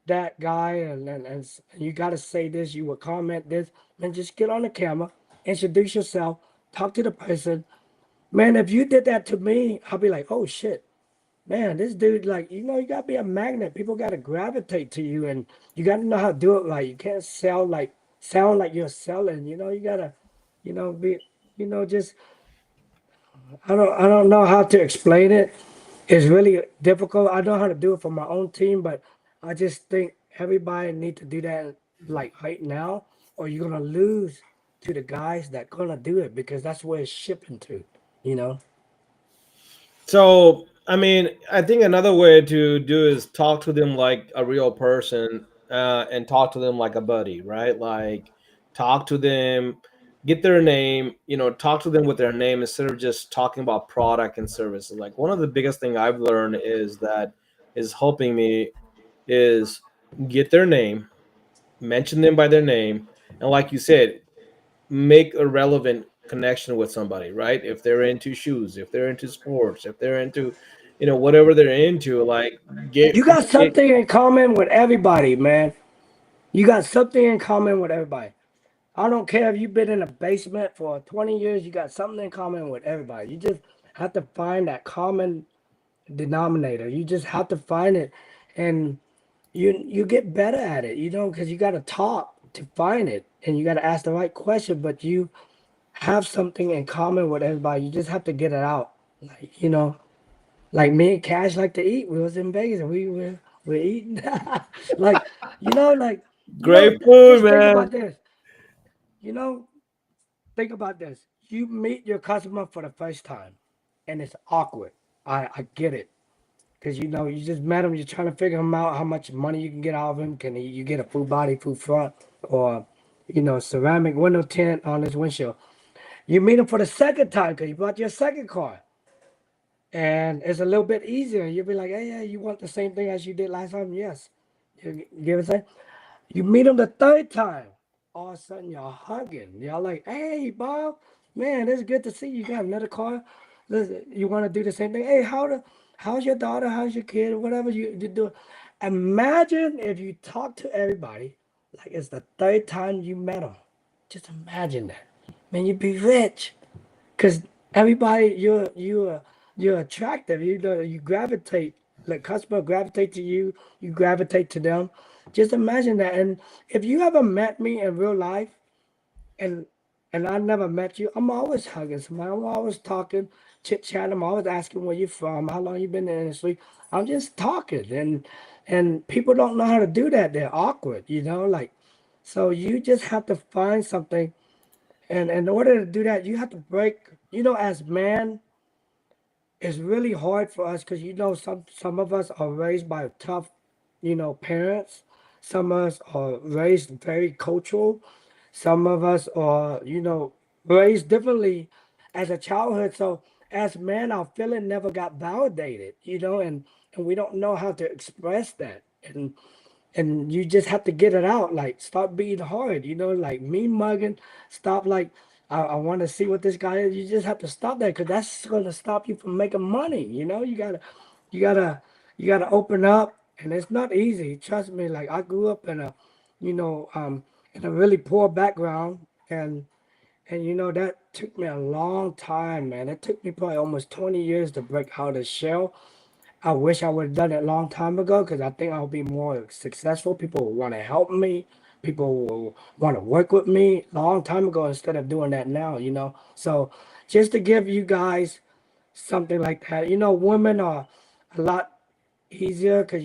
that guy, and you got to say this, you would comment this, and just get on the camera, introduce yourself, talk to the person. Man, if you did that to me, I'll be like, oh shit. man, this dude, like, you gotta be a magnet. People gotta gravitate to you, and you gotta know how to do it right. You can't sound like you're selling. You gotta, be, just I don't know how to explain it. It's really difficult. I know how to do it for my own team, but I just think everybody need to do that like right now, or you're gonna lose to the guys that gonna do it because that's where it's shipping to. You know. So, I mean, I think another way to do is talk to them like a real person, and talk to them like a buddy, right? Like, talk to them, get their name, talk to them with their name instead of just talking about product and services. Like, one of the biggest thing I've learned is that is helping me is get their name, mention them by their name, and like you said, make a relevant connection with somebody, right? If they're into shoes, if they're into sports, if they're into, whatever they're into, like get You got get something in common with everybody, man. You got something in common with everybody. I don't care if you've been in a basement for 20 years, you got something in common with everybody. You just have to find that common denominator. You just have to find it, and you get better at it, because you got to talk to find it, and you got to ask the right question, but you have something in common with everybody. You just have to get it out. Like me and Cash like to eat. We was in Vegas and we're eating. like, like, you know, great food, just think about man. this. You know, think about this. You meet your customer for the first time and it's awkward. I get it. Because, you just met him. You're trying to figure him out how much money you can get out of him. You get a full body, full front, or, ceramic window tint on his windshield. You meet him for the second time because you bought your second car. And it's a little bit easier. You'll be like, hey, yeah, you want the same thing as you did last time? Yes. You know what I'm saying? You meet him the third time. All of a sudden, y'all hugging. Y'all like, hey, Bob, man, it's good to see you. You got another car. Listen, you want to do the same thing? Hey, how's your daughter? How's your kid? Whatever you do. Imagine if you talk to everybody like it's the third time you met them. Just imagine that. Man, you'd be rich. Cause everybody you're attractive. You gravitate. Like customer gravitate to you. You gravitate to them. Just imagine that. And if you ever met me in real life, and I never met you, I'm always hugging somebody. I'm always talking, chit chatting. I'm always asking where you from, how long you been in the industry. I'm just talking, and people don't know how to do that. They're awkward, like. So you just have to find something, and in order to do that, you have to break. As man, it's really hard for us because some of us are raised by tough, parents. Some of us are raised very cultural. Some of us are, raised differently as a childhood. So as men, our feeling never got validated, and we don't know how to express that. And you just have to get it out. Like, stop being hard, like me mugging. Stop, like, I want to see what this guy is. You just have to stop that because that's going to stop you from making money. You gotta, you gotta open up, and it's not easy. Trust me. Like, I grew up you know, um, in a really poor background, and that took me a long time, man. It took me probably almost 20 years to break out of the shell. I wish I would have done it a long time ago because I think I'll be more successful. People will want to help me. People will want to work with me long time ago instead of doing that now, So just to give you guys something like that, women are a lot easier because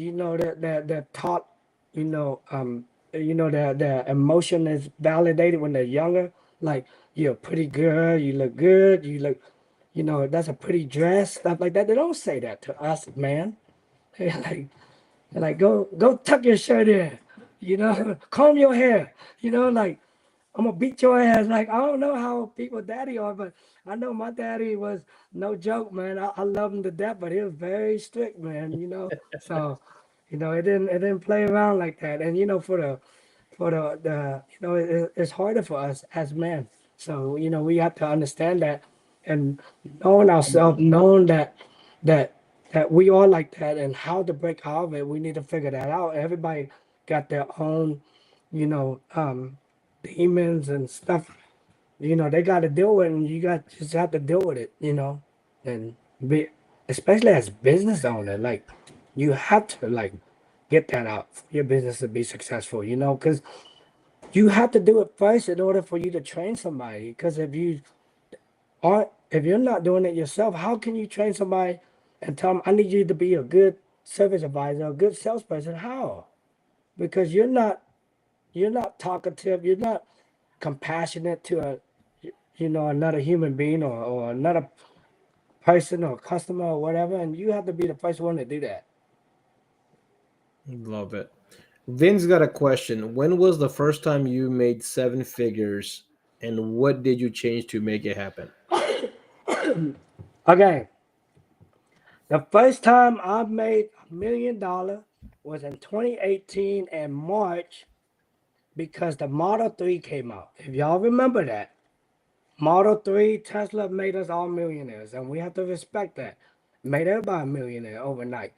they're taught, you know, um, their emotion is validated when they're younger. Like, you're a pretty girl, you look good, that's a pretty dress, stuff like that. They don't say that to us, man. like, go tuck your shirt in, comb your hair, like, I'm gonna beat your ass. Like, I don't know how people daddy are, but I know my daddy was no joke, man. I love him to death, but he was very strict, man. So, it didn't play around like that. And for the it's harder for us as men. So we have to understand that, and knowing ourselves, knowing that that we are like that, and how to break out of it. We need to figure that out. Everybody got their own, you know, um, demons and stuff. They got to deal with it, and you got just have to deal with it. And be especially as business owner, like you have to like get that out for your business to be successful, you know, because you have to do it first in order for you to train somebody. Because if you're not doing it yourself, how can you train somebody and tell them, I need you to be a good service advisor, a good salesperson? How? Because you're not talkative, you're not compassionate to another human being or another person or customer or whatever, and you have to be the first one to do that. Love it. Vin's got a question. When was the first time you made seven figures, and what did you change to make it happen? Okay, the first time I made $1 million was in 2018 in March because the Model 3 came out. If y'all remember that, Model 3 Tesla made us all millionaires, and we have to respect that. Made everybody a millionaire overnight.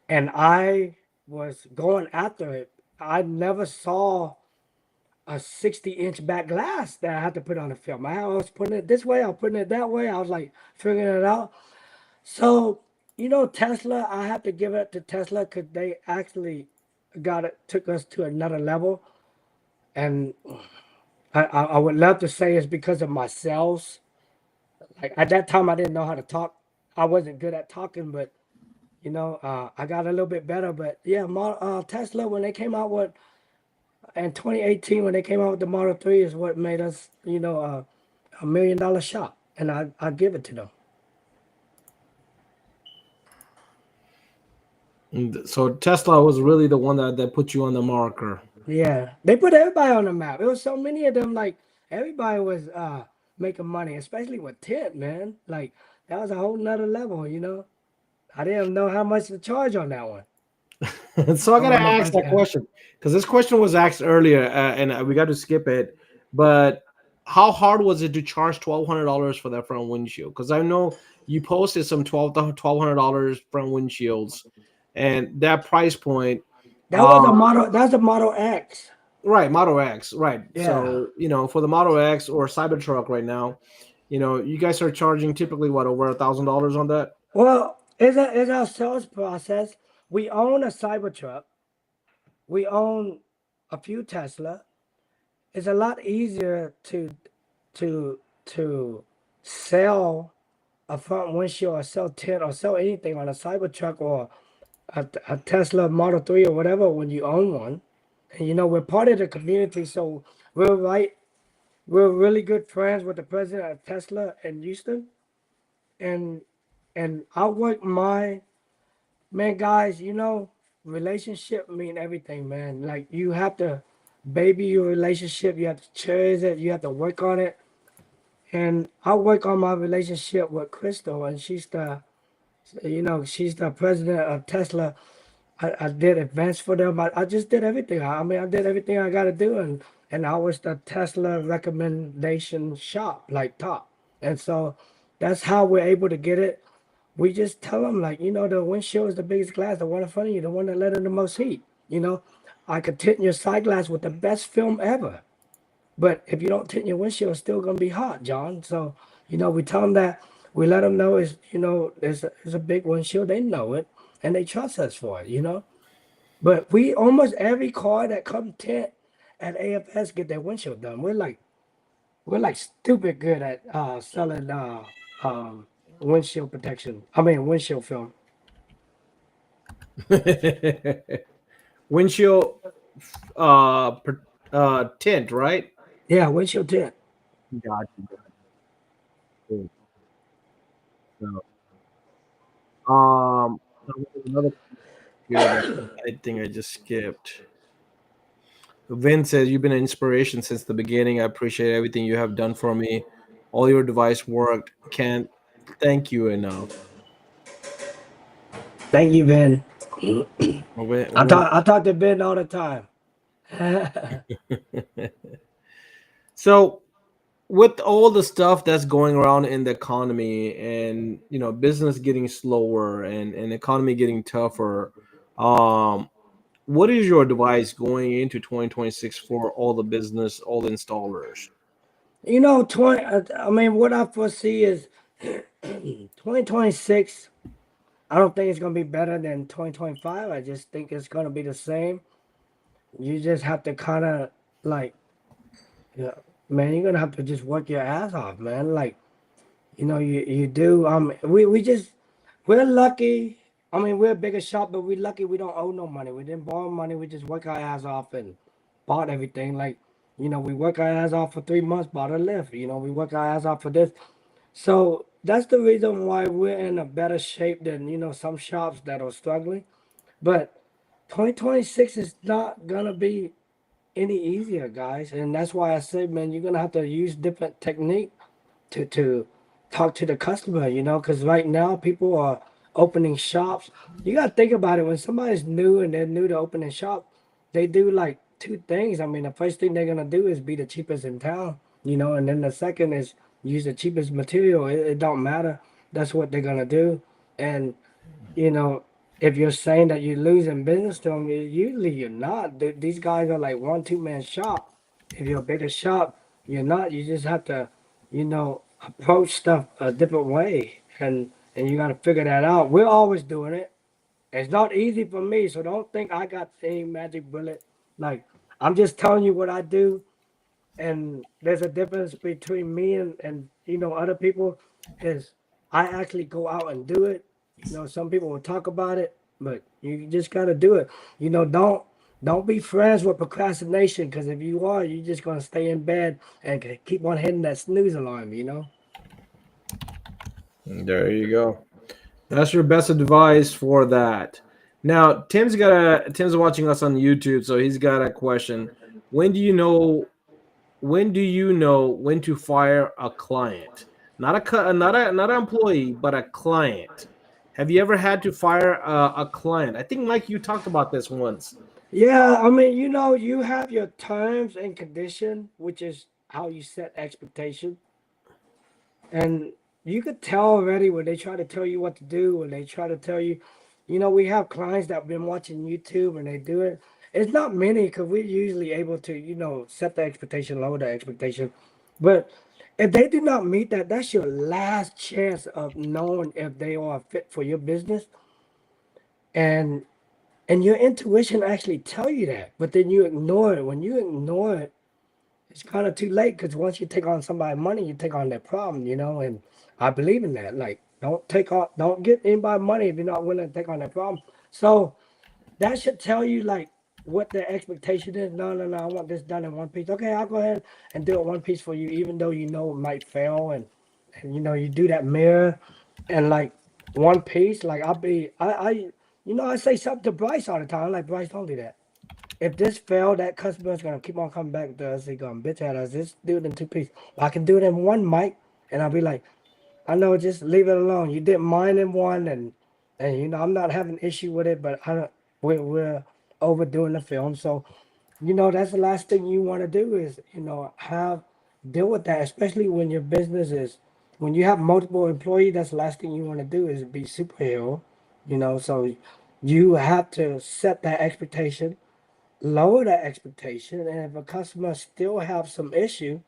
And I was going after it. I never saw a 60-inch back glass that I had to put on the film. I was putting it this way, I was putting it that way. I was like figuring it out. So, Tesla, I have to give it to Tesla because they actually took us to another level. And I would love to say it's because of my sales. Like at that time, I didn't know how to talk. I wasn't good at talking, but I got a little bit better. But yeah, Tesla, when they came out with in 2018, when they came out with the Model 3, is what made us, $1 million shop, and I give it to them. So Tesla was really the one that put you on the marker. Yeah, they put everybody on the map. It was so many of them. Like everybody was making money, especially with tint, man. Like that was a whole nother level. I didn't know how much to charge on that one. So I Oh, gotta when they ask first that got it. question because this question was asked earlier, and we got to skip it. But how hard was it to charge $1,200 for that front windshield? Because I know you posted some $1,200 front windshields, and that price point. That was a model. That's a Model X. Right, Model X, right. Yeah. So, for the Model X or Cybertruck right now, you guys are charging typically what, over $1,000 on that? Well, it's our sales process. We own a Cybertruck. We own a few Tesla. It's a lot easier to to sell a front windshield or sell tint or sell anything on a Cybertruck or a Tesla Model 3 or whatever when you own one. And we're part of the community, so we're right. We're really good friends with the president of Tesla in Houston, and I work my man, guys. Relationship mean everything, man. Like you have to baby your relationship. You have to cherish it. You have to work on it. And I work on my relationship with Crystal, and she's the president of Tesla. I did events for them. I just did everything. I mean, I did everything I got to do, and I was the Tesla recommendation shop, like top. And so that's how we're able to get it. We just tell them, like, the windshield is the biggest glass, the one in front of you, the one that let in the most heat. I could tint your side glass with the best film ever. But if you don't tint your windshield, it's still gonna be hot, John. So, we tell them that. We let them know it's a big windshield. They know it, and they trust us for it. But we almost every car that comes tint at AFS get their windshield done. We're like stupid good at selling windshield protection. I mean windshield film. Windshield tint, right? Yeah, windshield tint. Got you. So, um, another here that I think I just skipped. Vin says, "You've been an inspiration since the beginning. I appreciate everything you have done for me. All your device worked. Can't thank you enough." Thank you, Ben. When, I when, talk I talk to Ben all the time. so, with all the stuff that's going around in the economy, and business getting slower, and economy getting tougher, um, what is your advice going into 2026 for all the business, all the installers? 20. I mean, what I foresee is 2026. I don't think it's gonna be better than 2025. I just think it's gonna be the same. You just have to kind of like, yeah, man, you're gonna have to just work your ass off, man. Like, you do. We just we're lucky. I mean, we're a bigger shop, but we're lucky we don't owe no money. We didn't borrow money. We just work our ass off and bought everything. Like, we work our ass off for 3 months, bought a lift. We work our ass off for this. So that's the reason why we're in a better shape than some shops that are struggling. But 2026 is not gonna be any easier, guys, and that's why I say, man, you're gonna have to use different technique to talk to the customer, because right now people are opening shops. You got to think about it. When somebody's new and they're new to opening shop, they do like two things. I mean, the first thing they're going to do is be the cheapest in town, and then the second is use the cheapest material. It don't matter. That's what they're going to do. And you know, if you're saying that you're losing business to them, usually you're not. These guys are like one, two man shop. If you're a bigger shop, you're not. You just have to, approach stuff a different way, and you got to figure that out. We're always doing it. It's not easy for me, so don't think I got any magic bullet. Like, I'm just telling you what I do, and there's a difference between me and other people is I actually go out and do it. Some people will talk about it, but you just gotta do it. Don't be friends with procrastination, because if you are, you're just gonna stay in bed and keep on hitting that snooze alarm. There you go. That's your best advice for that. Now, Tim's watching us on YouTube, so he's got a question. When do you know when to fire a client? Not an employee, but a client. Have you ever had to fire a client? I think Mike, you talked about this once. Yeah, I mean, you have your terms and condition, which is how you set expectation. And you could tell already when they try to tell you what to do, when they try to tell you, we have clients that have been watching YouTube and they do it. It's not many because we're usually able to, set the expectation, lower the expectation. But if they do not meet that, that's your last chance of knowing if they are a fit for your business. And your intuition actually tell you that, but then you ignore it. When you ignore it, it's kind of too late, because once you take on somebody's money, you take on their problem. And I believe in that. Like, don't get anybody money if you're not willing to take on their problem. So that should tell you like what their expectation is. No, no, no, I want this done in one piece. Okay, I'll go ahead and do it one piece for you, even though it might fail. And you do that mirror and like one piece. Like I say something to Bryce all the time. I'm like, Bryce, don't do that. If this failed, that customer's gonna keep on coming back to us. He gonna bitch at us. Just do it in two pieces. I can do it in one, Mike. And I'll be like, I know, just leave it alone. You did mine in one, and I'm not having issue with it, but I don't. We're overdoing the film, so that's the last thing you want to do is have deal with that, especially when your business is when you have multiple employees. That's the last thing you want to do is be superhero. So you have to set that expectation, lower that expectation, and if a customer still have some issue,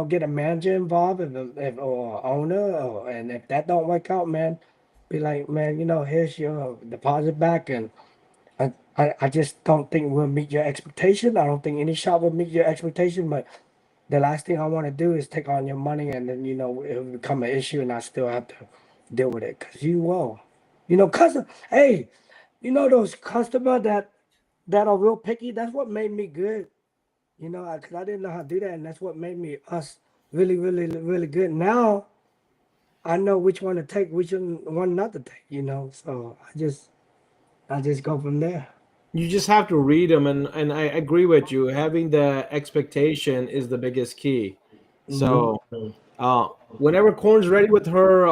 get a manager involved, if or owner, and if that don't work out, man, be like, man, here's your deposit back, and I just don't think we'll meet your expectation. I don't think any shop will meet your expectation, but the last thing I want to do is take on your money, and then it'll become an issue, and I still have to deal with it, because you will, custom. Hey, those customer that are real picky. That's what made me good. Because I didn't know how to do that, and that's what made me us really, really, really good. Now I know which one to take, which one not to take. So I just go from there. You just have to read them, and I agree with you. Having the expectation is the biggest key. Hmm. So, whenever Corn's ready with her,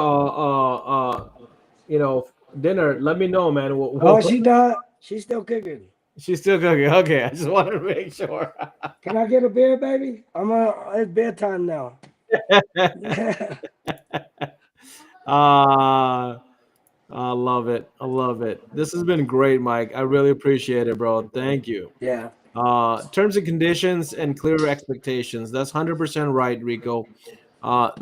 you know, dinner, let me know, man. Oh, she not. She's still cooking. She's still cooking. Okay, I just wanted to make sure. Can I get a beer, baby? It's bedtime now. Yeah. uh, I love it. I love it. This has been great, Mike. I really appreciate it, bro. Thank you. Yeah. Terms and conditions and clear expectations. That's 100% right, Rico.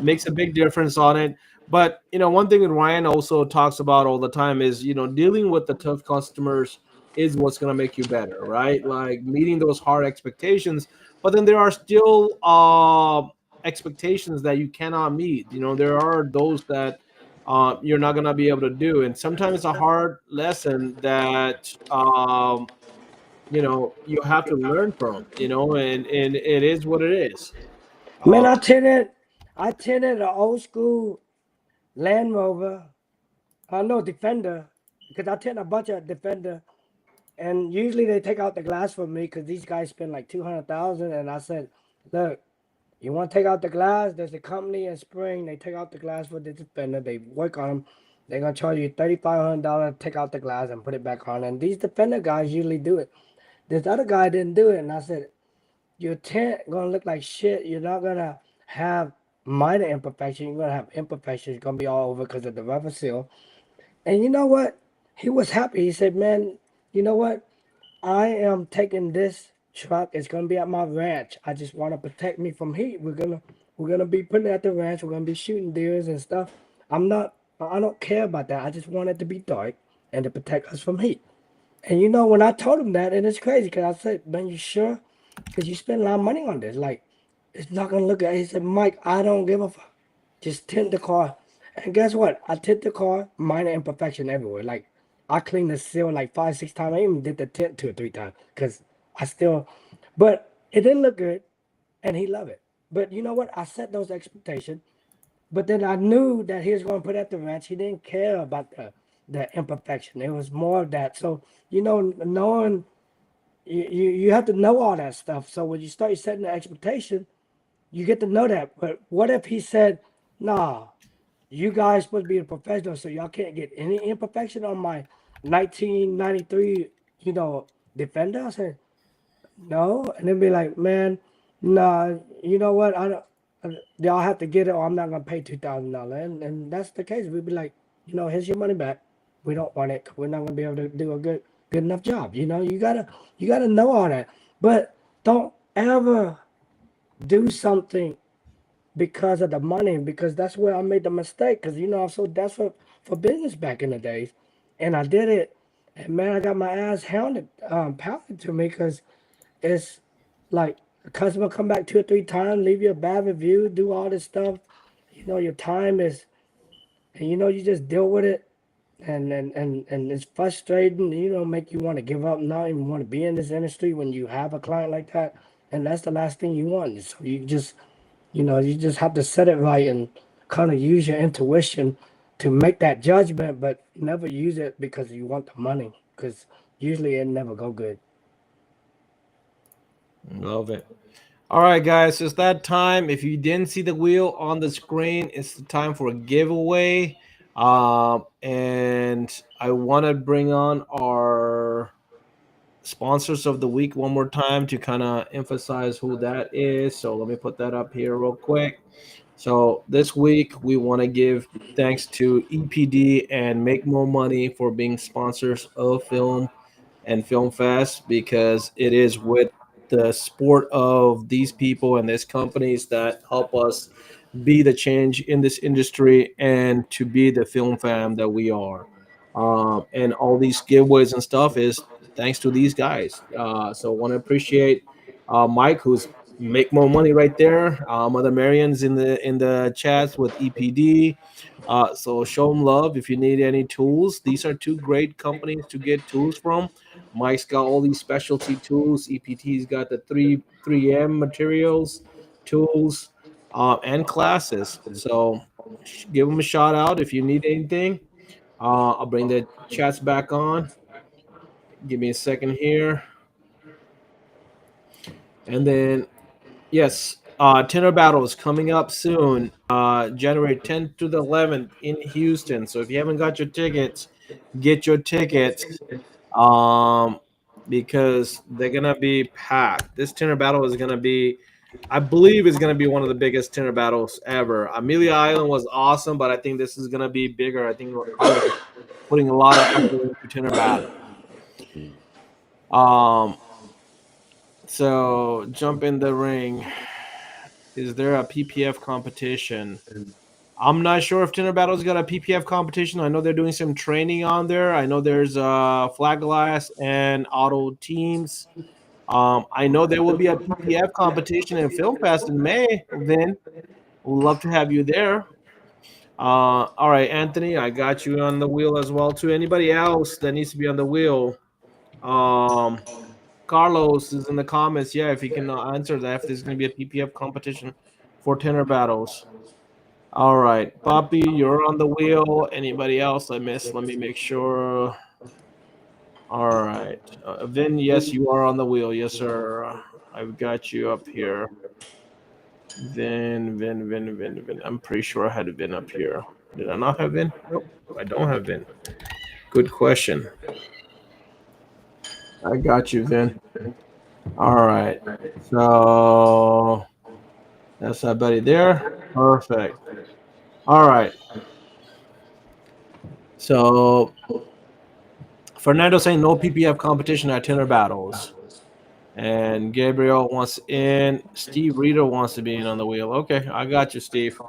Makes a big difference on it. But one thing that Ryan also talks about all the time is dealing with the tough customers is what's going to make you better, right? Like meeting those hard expectations, but then there are still expectations that you cannot meet. There are those that you're not going to be able to do, and sometimes it's a hard lesson that you have to learn from. And it is what it is. Man, uh, I tinted an old school Land Rover. I know Defender because I tint a bunch of Defender, and usually they take out the glass for me because these guys spend like 200,000. And I said, look, you want to take out the glass? There's a company in Spring. They take out the glass for the Defender. They work on them. They're gonna charge you $3,500 to take out the glass and put it back on. And these Defender guys usually do it. This other guy didn't do it, and I said, your tent gonna look like shit. You're not gonna have minor imperfection. You're gonna have imperfections. It's gonna be all over because of the rubber seal. And you know what? He was happy. He said, "Man, you know what? I am taking this truck. It's gonna be at my ranch. I just want to protect me from heat. We're gonna be putting it at the ranch. We're gonna be shooting deers and stuff. I'm not. I don't care about that. I just want it to be dark and to protect us from heat." And when I told him that, and it's crazy because I said, "Man, you sure? Because you spend a lot of money on this. Like, it's not gonna look at." He said, "Mike, I don't give a fuck. Just tint the car." And guess what? I tint the car, minor imperfection everywhere. Like, I cleaned the seal like 5, 6 times. I even did the tint 2 or 3 times because I still, but it didn't look good, and he loved it. But you know what? I set those expectations. But then I knew that he was going to put at the ranch. He didn't care about the imperfection. It was more of that. So knowing you have to know all that stuff. So when you start setting the expectation, you get to know that. But what if he said, "Nah, you guys supposed to be a professional, so y'all can't get any imperfection on my 1993, Defender?" I said, "No," and then be like, "Man, nah, you know what? I don't. Y'all have to get it, or I'm not gonna pay $2,000." And that's the case. We'd be like, "Here's your money back. We don't want it. We're not gonna be able to do a good enough job." You gotta know all that, but don't ever do something because of the money, because that's where I made the mistake. Because I'm so desperate for business back in the days, and I did it, and man, I got my ass pounded to me because it's like a customer come back 2 or 3 times, leave you a bad review, do all this stuff. Your time is, and you just deal with it, and it's frustrating. Make you want to give up, not even want to be in this industry when you have a client like that, and that's the last thing you want. So you just have to set it right and kind of use your intuition to make that judgment, but never use it because you want the money, because usually it never go good. Love it. All right, guys, it's that time. If you didn't see the wheel on the screen, it's the time for a giveaway. And I want to bring on our sponsors of the week one more time to kind of emphasize who that is. So let me put that up here real quick. So this week we want to give thanks to EPD and Make More Money for being sponsors of Film and Film Fest, because it is with the support of these people and these companies that help us be the change in this industry and to be the film fam that we are. And all these giveaways and stuff is thanks to these guys. So I want to appreciate Mike, who's make more money right there. Mother Marion's in the chats with EPD. So show them love if you need any tools. These are two great companies to get tools from. Mike's got all these specialty tools. EPT's got the three M materials, tools, and classes. So give them a shout out if you need anything. I'll bring the chats back on. Give me a second here. And then, yes, Tenor Battle is coming up soon, January 10th to the 11th in Houston. So if you haven't got your tickets, get your tickets, um, because they're gonna be packed. This Tenor Battle is gonna be, I believe, is gonna be one of the biggest Tenor battles ever. Amelia Island was awesome, but I think this is gonna be bigger. I think Carlos is putting a lot of effort into Tenor Battle. Um, so jump in the ring. Is there a PPF competition? I'm not sure if Tinder Battle's got a PPF competition. I know they're doing some training on there. I know there's flag glass and auto teams. I know there will be a PPF competition in Film Fest in May. Vin, we'd love to have you there. All right, Anthony, I got you on the wheel as well too. Anybody else that needs to be on the wheel? Um, Carlos is in the comments. Yeah, if he can answer that, if there's going to be a PPF competition for Tinder Battles. All right, Poppy, you're on the wheel. Anybody else I missed? Let me make sure. All right, Vin, yes, you are on the wheel. Yes, sir. I've got you up here. Vin. I'm pretty sure I had Vin up here. Did I not have Vin? Nope, I don't have Vin. Good question. I got you, Vin. All right, so that's our buddy there. Perfect. All right. So Fernando saying no PPF competition at Tinder Battles. And Gabriel wants in. Steve Rito wants to be in on the wheel. Okay, I got you, Steve.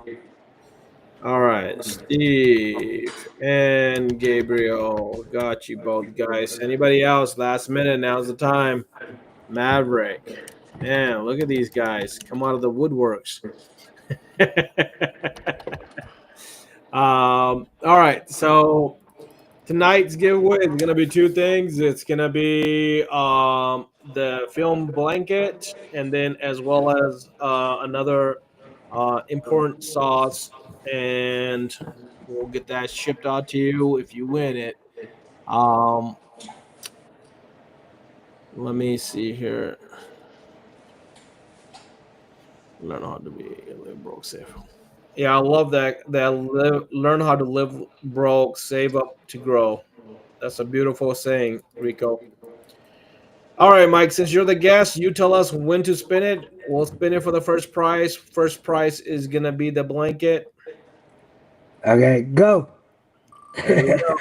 All right, Steve and Gabriel. Got you both, guys. Anybody else? Last minute. Now's the time. Maverick. Man, look at these guys. Come out of the woodworks. All right, so tonight's giveaway is gonna be two things. It's gonna be the film blanket, and then as well as another important sauce, and we'll get that shipped out to you if you win it. Um, Let me see here. Learn how to be live broke safe. Yeah, I love that. Learn how to live broke, save up to grow. That's a beautiful saying, Rico. All right, Mike, since you're the guest, you tell us when to spin it. We'll spin it for the first prize. First prize is going to be the blanket. Okay, go. There you go.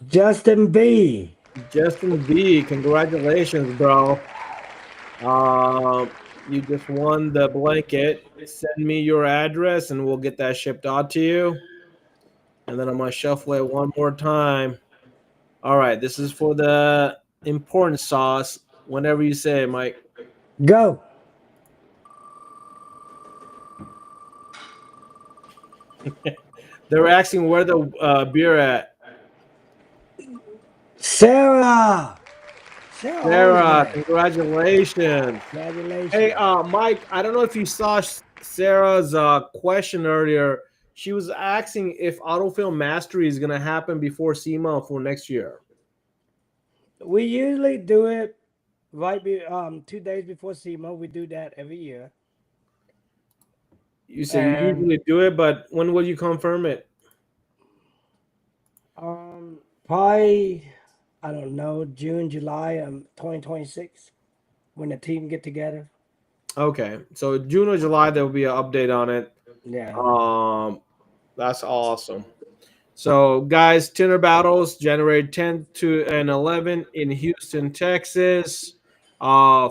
Justin B. Justin B, congratulations, bro. You just won the blanket. Send me your address and we'll get that shipped out to you. And then I'm going to shuffle it one more time. All right, this is for the important sauce. Whenever you say it, Mike. Go. They're asking where the beer at. Sarah. Sarah, congratulations. Congratulations. Hey, Mike, I don't know if you saw Sarah's question earlier. She was asking if autofilm mastery is going to happen before SEMA for next year. We usually do it 2 days before SEMA. We do that every year. You say you usually do it, but when will you confirm it? Probably, I don't know, June, July, 2026, when the team get together. Okay, so June or July there will be an update on it. Yeah. That's awesome. So, guys, Tinder Battles, January 10th to and 11th in Houston, Texas.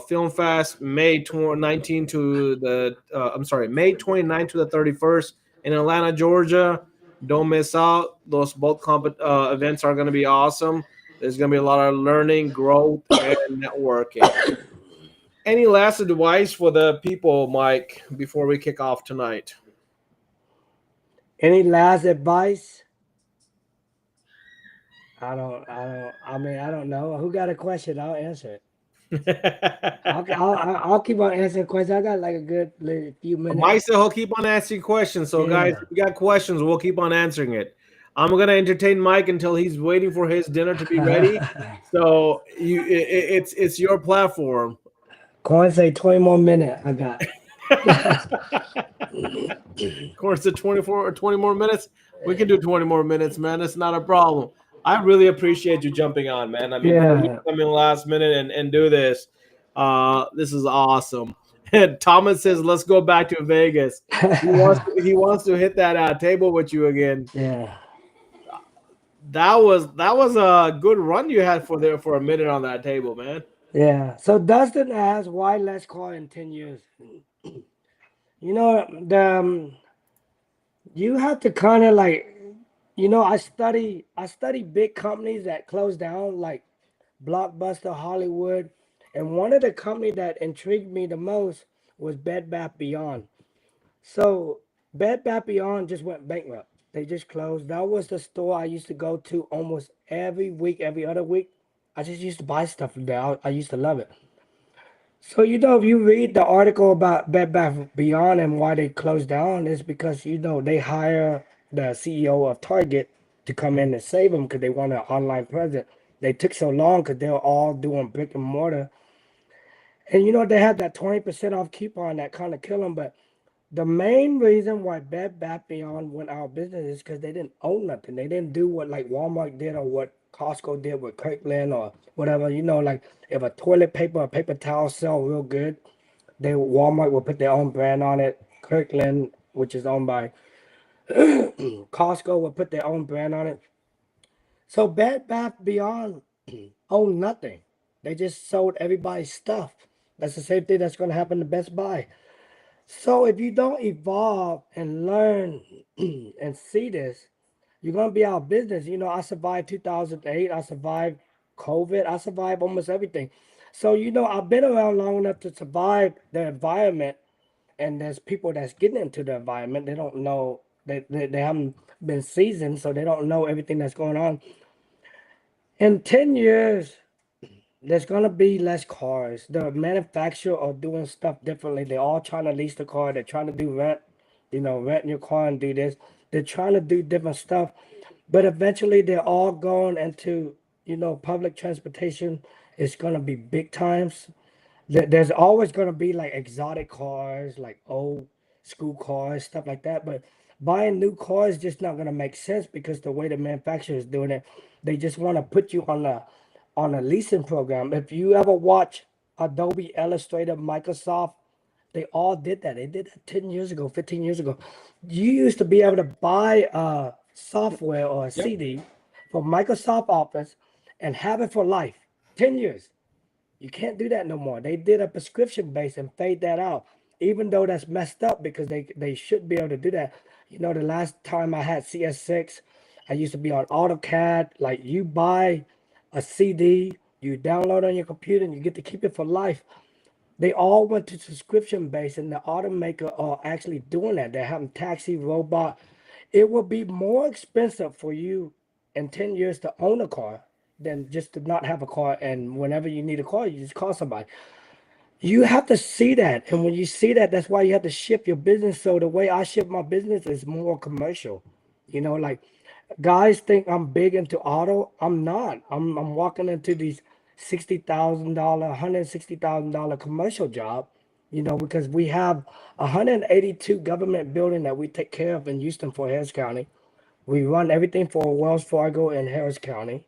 Film Fest, May 19 to the May 29th to the 31st in Atlanta, Georgia. Don't miss out. Those both events are going to be awesome. There's going to be a lot of learning, growth, and networking. Any last advice for the people, Mike, before we kick off tonight? Any last advice? I don't know. Who got a question? I'll answer it. I'll keep on answering questions. I got like a good few minutes. Mike said he'll keep on asking questions. So, guys, if you got questions, we'll keep on answering it. I'm gonna entertain Mike until he's waiting for his dinner to be ready. So it's your platform. Coin say 20 more minutes. I got. Of course, the 24 or 20 more minutes. We can do 20 more minutes, man. It's not a problem. I really appreciate you jumping on, man. I mean, you come in last minute and do this. This is awesome. And Thomas says, "Let's go back to Vegas." He wants to hit that table with you again. Yeah. That was a good run you had for a minute on that table, man. Yeah. So Dustin asked, why less car in 10 years? You know, you have to kind of like, I study big companies that close down, like Blockbuster, Hollywood, and one of the company that intrigued me the most was Bed Bath Beyond. So Bed Bath Beyond just went bankrupt. They just closed. That was the store I used to go to almost every week, every other week. I just used to buy stuff from there. I used to love it. So if you read the article about Bed Bath Beyond and why they closed down, is because they hire the CEO of Target to come in and save them because they want an online presence. They took so long because they were all doing brick and mortar, and they had that 20% off coupon that kind of killed them. But the main reason why Bed Bath Beyond went out of business is because they didn't own nothing. They didn't do what like Walmart did or what Costco did with Kirkland or whatever. Like if a toilet paper or paper towel sell real good, Walmart will put their own brand on it. Kirkland, which is owned by Costco, will put their own brand on it. So Bed Bath Beyond owned nothing. They just sold everybody's stuff. That's the same thing that's going to happen to Best Buy. So if you don't evolve and learn and see this, you're gonna be out of business. I survived 2008. I survived COVID. I survived almost everything. So I've been around long enough to survive the environment. And there's people that's getting into the environment. They don't know. They haven't been seasoned, so they don't know everything that's going on. In 10 years, there's gonna be less cars. The manufacturer are doing stuff differently. They're all trying to lease the car. They're trying to do rent, rent your car and do this. They're trying to do different stuff, but eventually they're all going into public transportation. It's gonna be big times. There's always going to be like exotic cars, like old school cars, stuff like that. But buying new cars just not going to make sense because the way the manufacturer is doing it, they just want to put you on a leasing program. If you ever watch Adobe Illustrator, Microsoft, they all did that. They did that 10 years ago, 15 years ago. You used to be able to buy software or a Yep. CD for Microsoft Office and have it for life, 10 years. You can't do that no more. They did a prescription base and fade that out, even though that's messed up because they should be able to do that. The last time I had CS6, I used to be on AutoCAD. Like you buy a CD, you download on your computer, and you get to keep it for life. They all went to subscription base, and the automaker are actually doing that. They're having taxi, robot. It will be more expensive for you in 10 years to own a car than just to not have a car. And whenever you need a car, you just call somebody. You have to see that. And when you see that, that's why you have to shift your business. So the way I shift my business is more commercial. Like guys think I'm big into auto. I'm not. I'm walking into these $60,000, $160,000 commercial job, because we have 182 government building that we take care of in Houston for Harris County. We run everything for Wells Fargo in Harris County.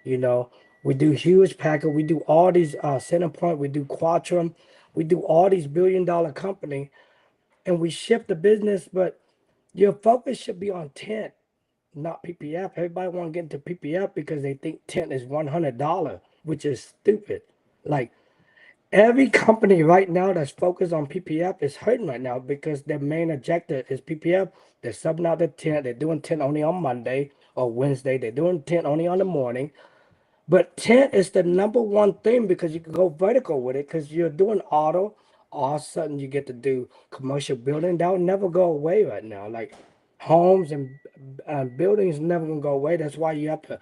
You know, we do Hewlett Packard. We do all these Centerpoint. We do Quatrum. We do all these billion-dollar company, and we shift the business. But your focus should be on tint, not PPF. Everybody want to get into PPF because they think tint is $100, which is stupid. Like every company right now that's focused on PPF is hurting right now because their main objective is PPF. They're subbing out the tint. They're doing tint only on Monday or Wednesday. They're doing tint only on the morning. But tent is the number one thing because you can go vertical with it because you're doing auto. All of a sudden, you get to do commercial building. That will never go away right now. Like homes and buildings never gonna go away. That's why you have to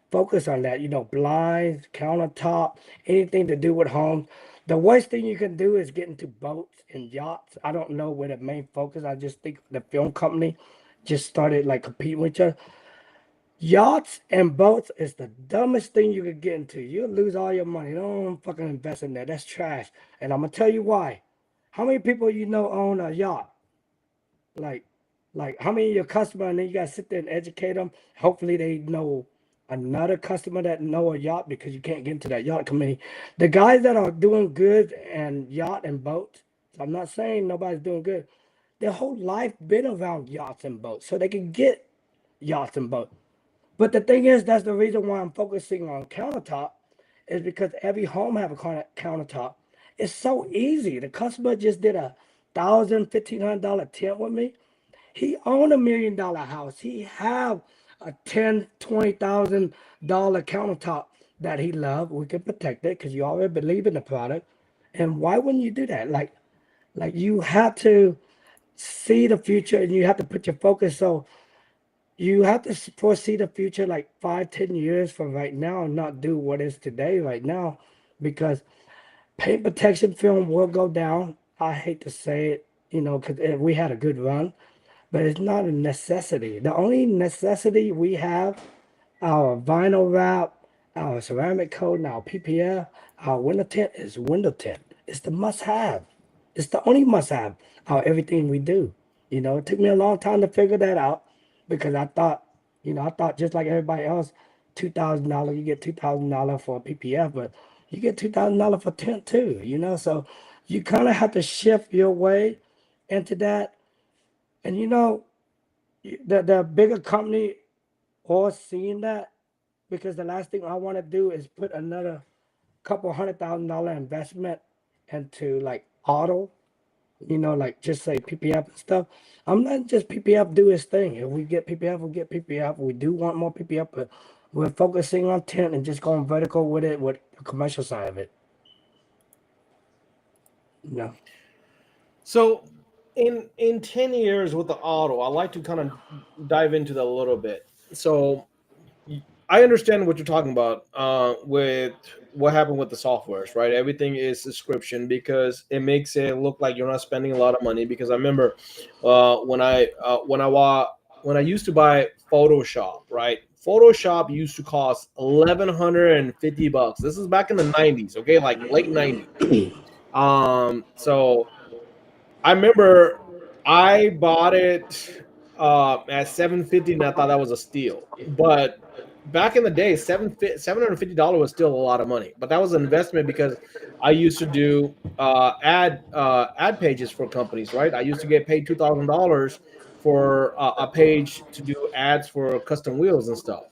focus on that. Blinds, countertop, anything to do with homes. The worst thing you can do is get into boats and yachts. I don't know where the main focus. I just think the film company just started like competing with each other. Yachts and boats is the dumbest thing you could get into. You'll lose all your money. Don't fucking invest in that. That's trash. And I'm gonna tell you why. How many people own a yacht? Like, like how many of your customer, and then you gotta sit there and educate them. Hopefully they know another customer that know a yacht because you can't get into that yacht committee. The guys that are doing good and yacht and boats. So I'm not saying nobody's doing good. Their whole life been around yachts and boats, so they can get yachts and boats. But the thing is, that's the reason why I'm focusing on countertop is because every home have a countertop. It's so easy. The customer just did a $1,000, $1,500 tint with me. He owned $1 million house. He have a $10,000, $20,000 countertop that he loved. We can protect it because you already believe in the product. And why wouldn't you do that? Like you have to see the future and you have to put your focus. So you have to foresee the future like 5, 10 years from right now and not do what is today right now because paint protection film will go down. I hate to say it, because we had a good run, but it's not a necessity. The only necessity we have, our vinyl wrap, our ceramic coat, and our PPF, our window tint is window tint. It's the must have. It's the only must have out of everything we do. It took me a long time to figure that out because I thought just like everybody else, $2,000, you get $2,000 for a PPF, but you get $2,000 for tint too, So you kind of have to shift your way into that. And the bigger company all seeing that because the last thing I want to do is put another couple $100,000 investment into like auto, like just say PPF and stuff. I'm not just PPF do its thing. If we get PPF, we get PPF. We do want more PPF, but we're focusing on tint and just going vertical with it with the commercial side of it. No. So in 10 years with the auto, I like to kind of dive into that a little bit. So I understand what you're talking about with what happened with the softwares, right? Everything is subscription because it makes it look like you're not spending a lot of money. Because I remember when I used to buy Photoshop, right? Photoshop used to cost $1,150. This is back in the '90s, okay, like late '90s. So I remember I bought it at 750, and I thought that was a steal. But back in the day, $750 was still a lot of money. But that was an investment because I used to do ad pages for companies, right? I used to get paid $2,000 for a page to do ads for custom wheels and stuff.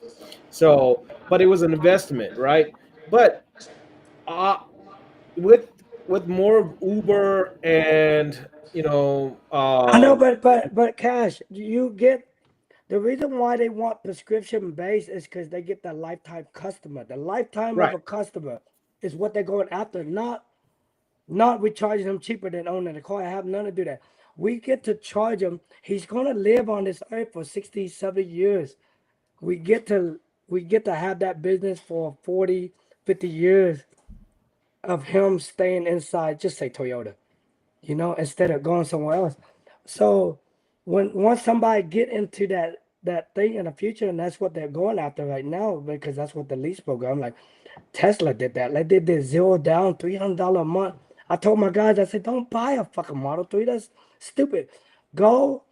So, but it was an investment, right? But uh, with more of Uber and I know, but Cash, you get the reason why they want prescription based is because they get the lifetime customer. The lifetime of right. a customer is what they're going after, not we charging him cheaper than owning the car. I have none to do that. We get to charge him. He's gonna live on this earth for 60, 70 years. We get to have that business for 40, 50 years of him staying inside, just say Toyota, instead of going somewhere else. So once somebody get into that thing in the future, and that's what they're going after right now, because that's what the lease program, like Tesla did that. Like they did zero down, $300 a month. I told my guys, I said, don't buy a fucking Model 3. That's stupid. Go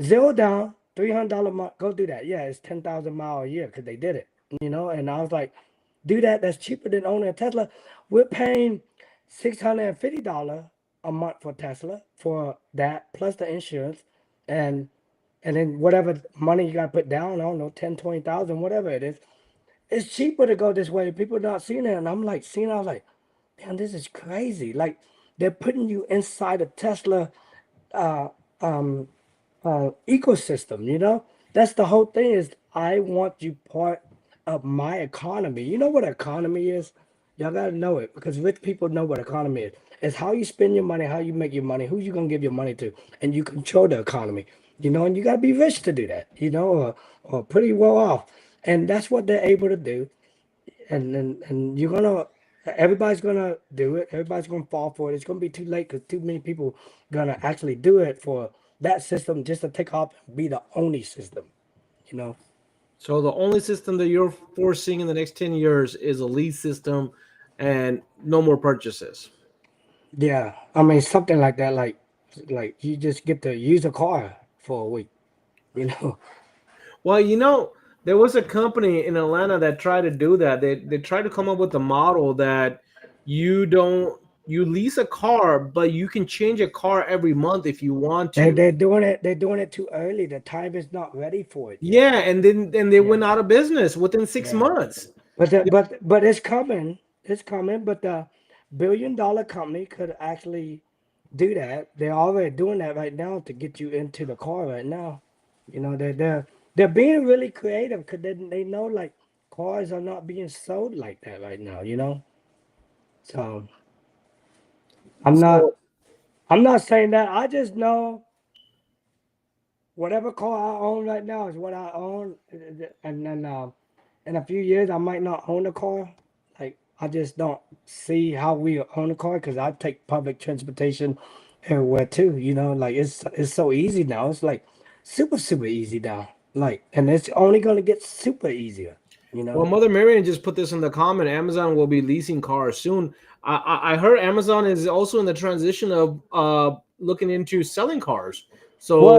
zero down, $300 a month. Go do that. Yeah, it's 10,000 miles a year because they did it. And I was like, do that. That's cheaper than owning a Tesla. We're paying $650 a month for Tesla for that plus the insurance, and then whatever money you got to put down. I don't know, 10, 20,000, whatever it is. It's cheaper to go this way. People not seeing it, and I'm like seeing. I was like, man, this is crazy. Like they're putting you inside a Tesla uh, um, ecosystem. That's the whole thing. Is I want you part of my economy. You know what economy is? Y'all gotta know it because rich people know what economy is. It's how you spend your money, how you make your money, who you gonna give your money to, and you control the economy. And you gotta be rich to do that. Or pretty well off, and that's what they're able to do. And you're gonna, everybody's gonna do it. Everybody's gonna fall for it. It's gonna be too late because too many people gonna actually do it for that system just to take off and be the only system. You know. So the only system that you're foreseeing in the next 10 years is a lease system and no more purchases. Yeah, I mean something like that. Like you just get to use a car for a week. You know. Well, there was a company in Atlanta that tried to do that. They tried to come up with a model that you don't you lease a car, but you can change a car every month if you want They to. they're doing it. They're doing it too early. The time is not ready for it yet. Yeah, and then they Yeah, went out of business within six yeah. months. But it's coming. It's coming, but the billion-dollar company could actually do that. They're already doing that right now to get you into the car right now. You know, they're being really creative because they know like cars are not being sold like that right now. You know, so I'm not So I'm not saying that. I just know whatever car I own right now is what I own, and then in a few years I might not own a car. Like I just don't see how we own a car because I take public transportation everywhere too. You know, like it's so easy now. It's like super easy now. Like, and it's only gonna get super easier. You well, know. Mother Marion just put this in the comment. Amazon will be leasing cars soon. I heard Amazon is also in the transition of looking into selling cars. Well, So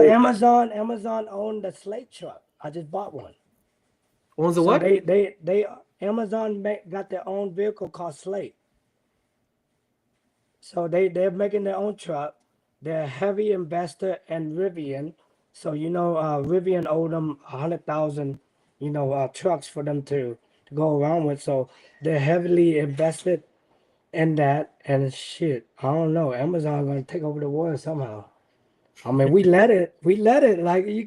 Amazon owned the Slate truck. I just bought one. owns the So what? they Amazon got their own vehicle called Slate. So they're making their own truck. They're a heavy investor in Rivian. So you know, Rivian owed them 100,000, trucks for them to go around with. So they're heavily invested in that. And shit, I don't know. Amazon gonna take over the world somehow. I mean, we let it. Like you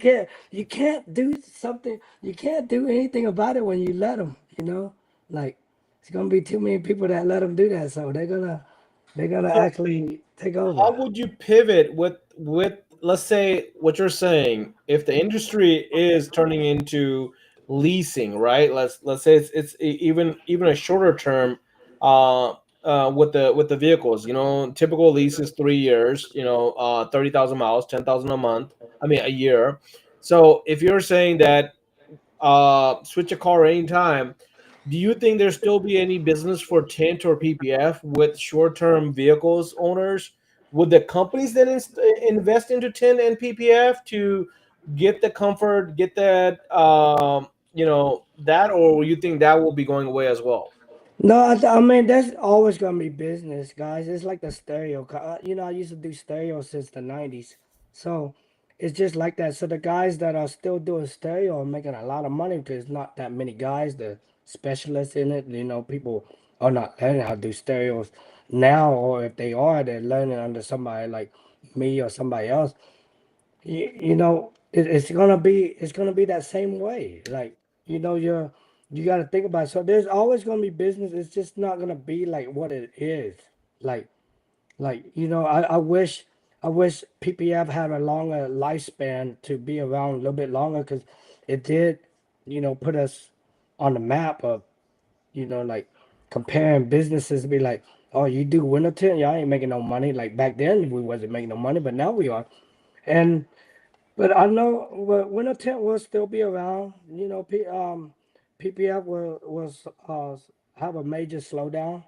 can't do something. You can't do anything about it when you let them. You know, like it's gonna be too many people that let them do that. So they're gonna So actually take how over. would you pivot with let's say what you're saying if the industry is turning into leasing, right? Let's say even a shorter term uh with the vehicles, typical lease is 3 years, 30,000 miles, 10,000 a month, I mean a year. So if you're saying that switch a car anytime, do you think there still be any business for tint or PPF with short-term vehicles owners? Would the companies then invest into tint and PPF to get the comfort, get that that, or you think that will be going away as well? No, I mean there's always gonna be business, guys. It's like the stereo. I used to do stereo since the '90s, so it's just like that. So the guys that are still doing stereo are making a lot of money because not that many guys, the specialists in it. People are not learning how to do stereos now, or if they are, they're learning under somebody like me or somebody else. It's gonna be that same way. Like you got to think about it. So there's always gonna be business. It's just not gonna be like what it is. Like I wish PPF had a longer lifespan to be around a little bit longer because it did put us on the map of like comparing businesses to be like, oh, you do winter tint, y'all ain't making no money. Like back then we wasn't making no money, but now we are. And but I know winter tent will still be around. PPF was have a major slowdown.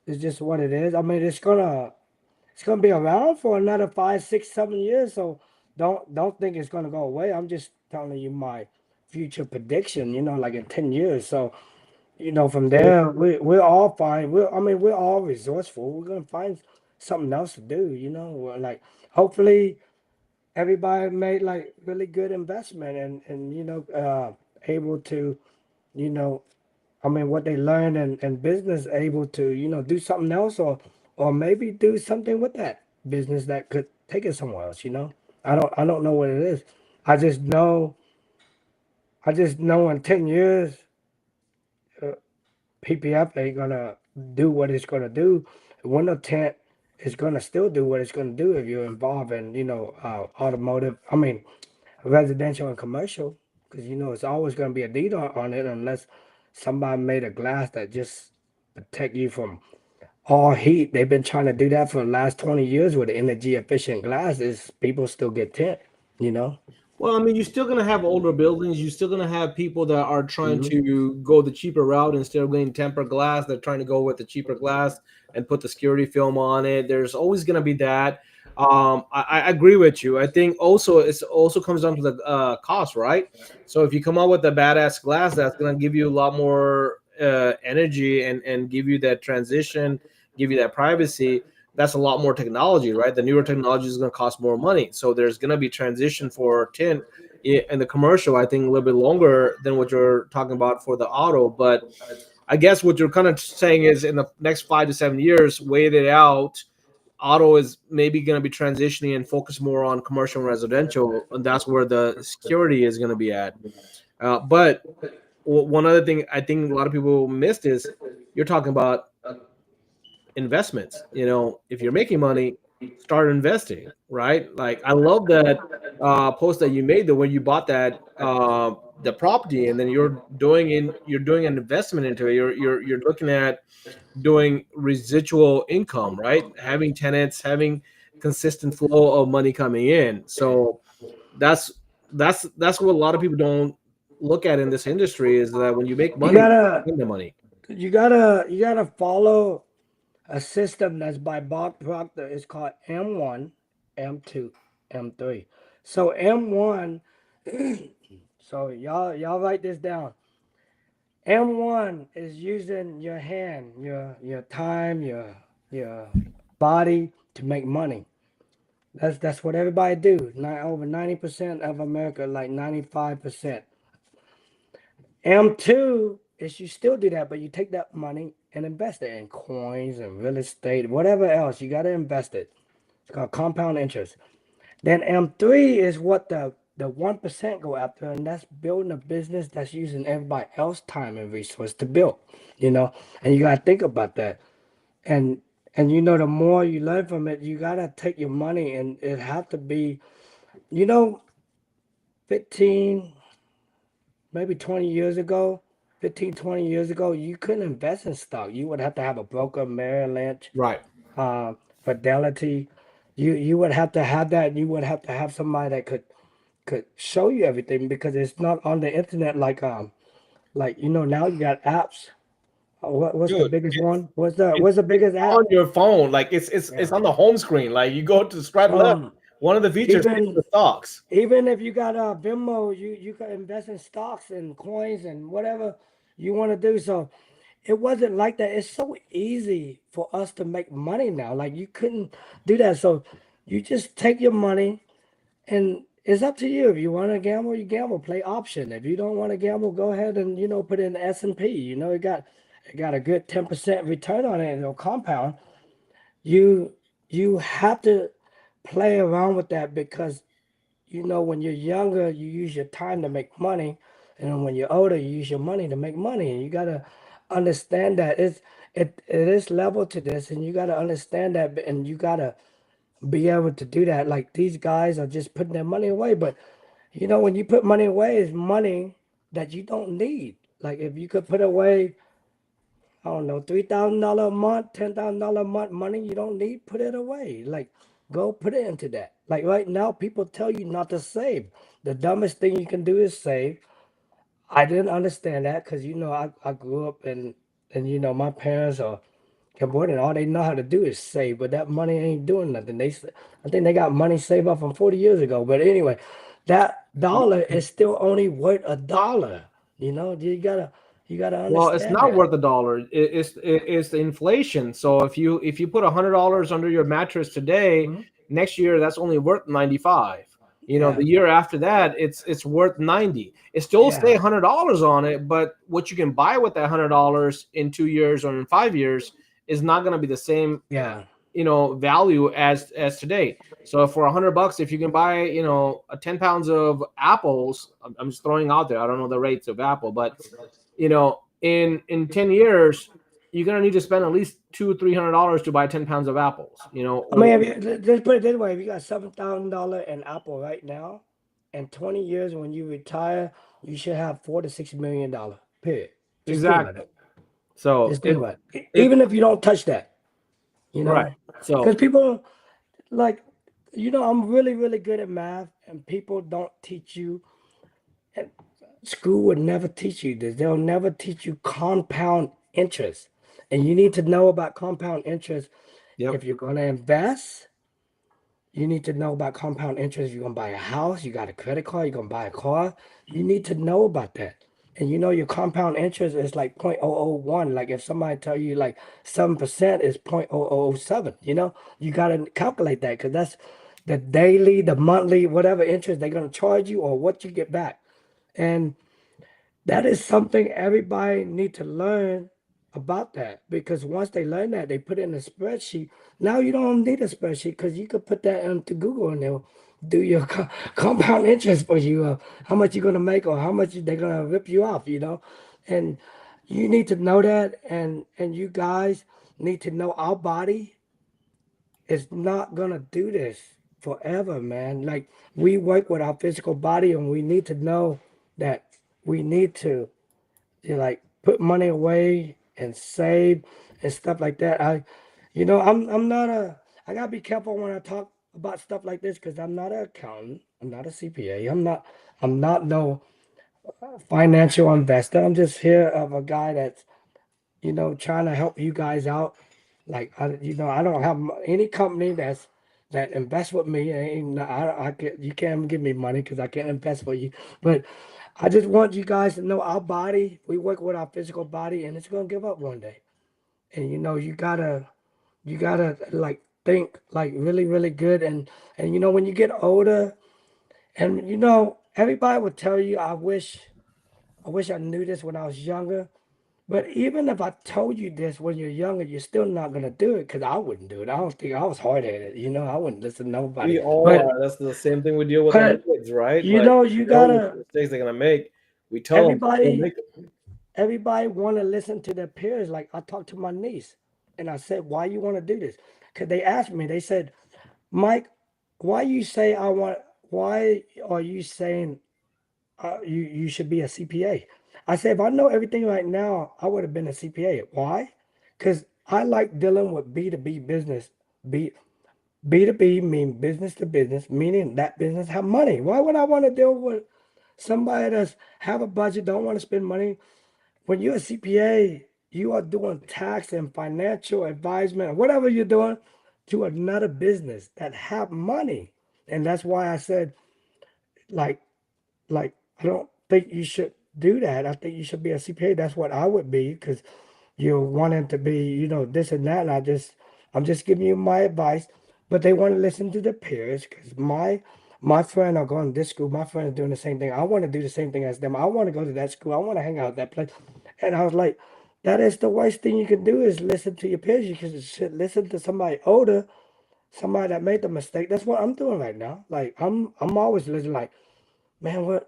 It's just what it is. I mean, it's gonna be around for another 5, 6, 7 years. So don't think it's gonna go away. I'm just telling you my future prediction. Like in 10 years. So from So there we're all fine. We're all resourceful. We're gonna find something else to do. Like hopefully everybody made like really good investment and able to you know what they learned and business able to do something else or maybe do something with that business that could take it somewhere else. I don't know what it is. I just know in 10 years uh, PPF ain't gonna do what it's gonna do. Window tent is gonna still do what it's gonna do if you're involved in automotive, I mean residential and commercial, because it's always going to be a deed on it unless somebody made a glass that just protect you from all heat. They've been trying to do that for the last 20 years with energy efficient glasses. People still get tint, you know. well, I mean, you're still gonna have older buildings. You're still gonna have people that are trying Hmm. to go the cheaper route instead of getting tempered glass. They're trying to go with the cheaper glass and put the security film on it. There's always gonna be that. I agree with you. I think also it's also comes down to the cost, right? So if you come out with a badass glass, that's gonna give you a lot more energy and give you that transition, give you that privacy. That's a lot more technology, right? The newer technology is going to cost more money. So there's going to be transition for tint in the commercial, I think, a little bit longer than what you're talking about for the auto. But I guess what you're kind of saying is in the next 5 to 7 years, wait it out. Auto is maybe going to be transitioning and focus more on commercial and residential, and that's where the security is going to be at. But one other thing I think a lot of people missed is you're talking about investments. If you're making money, start investing, right? Like I love that post that you made that when you bought that the property and then you're doing an investment into it. You're looking at doing residual income, right? Having tenants, having consistent flow of money coming in. So that's that's what a lot of people don't look at in this industry is that when you make You money, gotta, spend the money. you gotta follow a system that's by Bob Proctor. It's called M1, M2, M3. So M1, so y'all write this down. M1 is using your hand, your time, your body to make money. That's what everybody do. Over 90% of America, like 95%. M2 is you still do that, but you take that money and invest it in coins and real estate, whatever else. You got to invest it. It's called compound interest. Then M3 is what the 1% go after, and that's building a business that's using everybody else's time and resource to build, you know. And you got to think about that. And the more you learn from it, you got to take your money and it have to be, you know, 15 maybe 20 years ago, 15, 20 years ago, you couldn't invest in stock. You would have to have a broker, Merrill Lynch, Right. Fidelity. You would have to have that. You would have to have somebody that could show you everything because it's not on the internet like now you got apps. What's the Dude, biggest it's one? What's the biggest on app? your phone. Like it's Yeah. on the home screen. Like you go to swipe left. Um, One of the features is even the stocks. even if you got a Venmo, you can invest in stocks and coins and whatever you want to do. So it wasn't like that. It's so easy for us to make money now. Like you couldn't do that. So you just take your money and it's up to you. If you want to gamble, you gamble. Play option. If you don't want to gamble, go ahead and put in the S&P. It got a good 10% return on it. It'll compound. You you have to play around with that because when you're younger, you use your time to make money, and when you're older, you use your money to make money. And you gotta understand that it is level to this, and you gotta understand that, and you gotta be able to do that. Like these guys are just putting their money away, but when you put money away, it's money that you don't need. Like if you could put away, I don't know, $3,000 a month, $10,000 a month money you don't need, put it away. Like, go put it into that. Like right now, people tell you not to save. The dumbest thing you can do is save. I didn't understand that because I grew up and my parents are Cambodian. All they know how to do is save, but that money ain't doing nothing. I think they got money saved up from 40 years ago. But anyway, that dollar is still only worth a dollar. You gotta Well, it's understand not that. worth a dollar. It's the inflation. So if you put $100 under your mattress today, Mhm. next year that's only worth 95. Yeah. The year after that, it's worth 90. It still stay Yeah. $100 on it, but what you can buy with that $100 in 2 years or in 5 years is not going to be the same Yeah. value as today. So for $100, if you can buy a 10 pounds of apples, I'm just throwing out there. I don't know the rates of apple, but in 10 years you're going to need to spend at least $200-300 to buy 10 pounds of apples. I mean, Or let's put it this way: if you got $7,000 in Apple right now, in 20 years when you retire, you should have $4 to $6 million. Period. Just think about exactly. it. So Just think about it. it Even if you don't touch that, right. because So people like, I'm really, really good at math, and people don't teach you. And school would never teach you this. They'll never teach you compound interest, and you need to know about compound interest yep. if you're going to invest. You need to know about compound interest. You're gonna buy a house, you got a credit card, you're gonna buy a car. You need to know about that. And your compound interest is like 0.001. Like if somebody tell you like 7% is 0.0007, you gotta calculate that because that's the daily, the monthly, whatever interest they're gonna charge you or what you get back. And that is something everybody need to learn about that, because once they learn that, they put it in a spreadsheet. Now you don't need a spreadsheet because you could put that into Google and they'll do your compound interest for you, how much you're gonna make or how much they're gonna rip you off, and you need to know that, and you guys need to know our body is not gonna do this forever, man. Like, we work with our physical body, and we need to know that we need to like put money away and save and stuff like that. I'm not a. I gotta be careful when I talk about stuff like this because I'm not an accountant. I'm not a CPA. I'm not no financial investor. I'm just here of a guy that's trying to help you guys out. Like, I don't have any company that invests with me. You can't give me money because I can't invest for you. But I just want you guys to know our body. We work with our physical body, and it's gonna give up one day. And you gotta like think like really, really good. And when you get older, and everybody would tell you, I wish I knew this when I was younger. But even if I told you this when you're younger, you're still not gonna do it because I wouldn't do it. I don't think I was hard headed. I wouldn't listen to nobody. We all But are. That's the same thing we deal with our but kids, right? you Like, know, we you know what gotta mistakes they're gonna make. We tell them, don't everybody make them. everybody want to listen to their peers. Like, I talked to my niece, and I said, "Why you want to do this?" Because they asked me. They said, "Mike, why you say I want? Why are you saying you should be a CPA?" I said, "If I know everything right now, I would have been a CPA. Why? Because I like dealing with B2B business. B B2B mean business to business, meaning that business have money. Why would I want to deal with somebody that's have a budget, don't want to spend money? When you're a CPA, you are doing tax and financial advisement, or whatever you're doing to another business that have money. And that's why I said, like, I don't think you should do that. I think you should be a CPA. That's what I would be, because you're wanting to be, this and that. And I'm just giving you my advice. But they want to listen to their peers, because my friend are going to this school. My friend is doing the same thing. I want to do the same thing as them. I want to go to that school. I want to hang out at that place. And I was like, that is the worst thing you can do, is listen to your peers. You should listen to somebody older, somebody that made the mistake. That's what I'm doing right now. Like, I'm always listening. Like, man,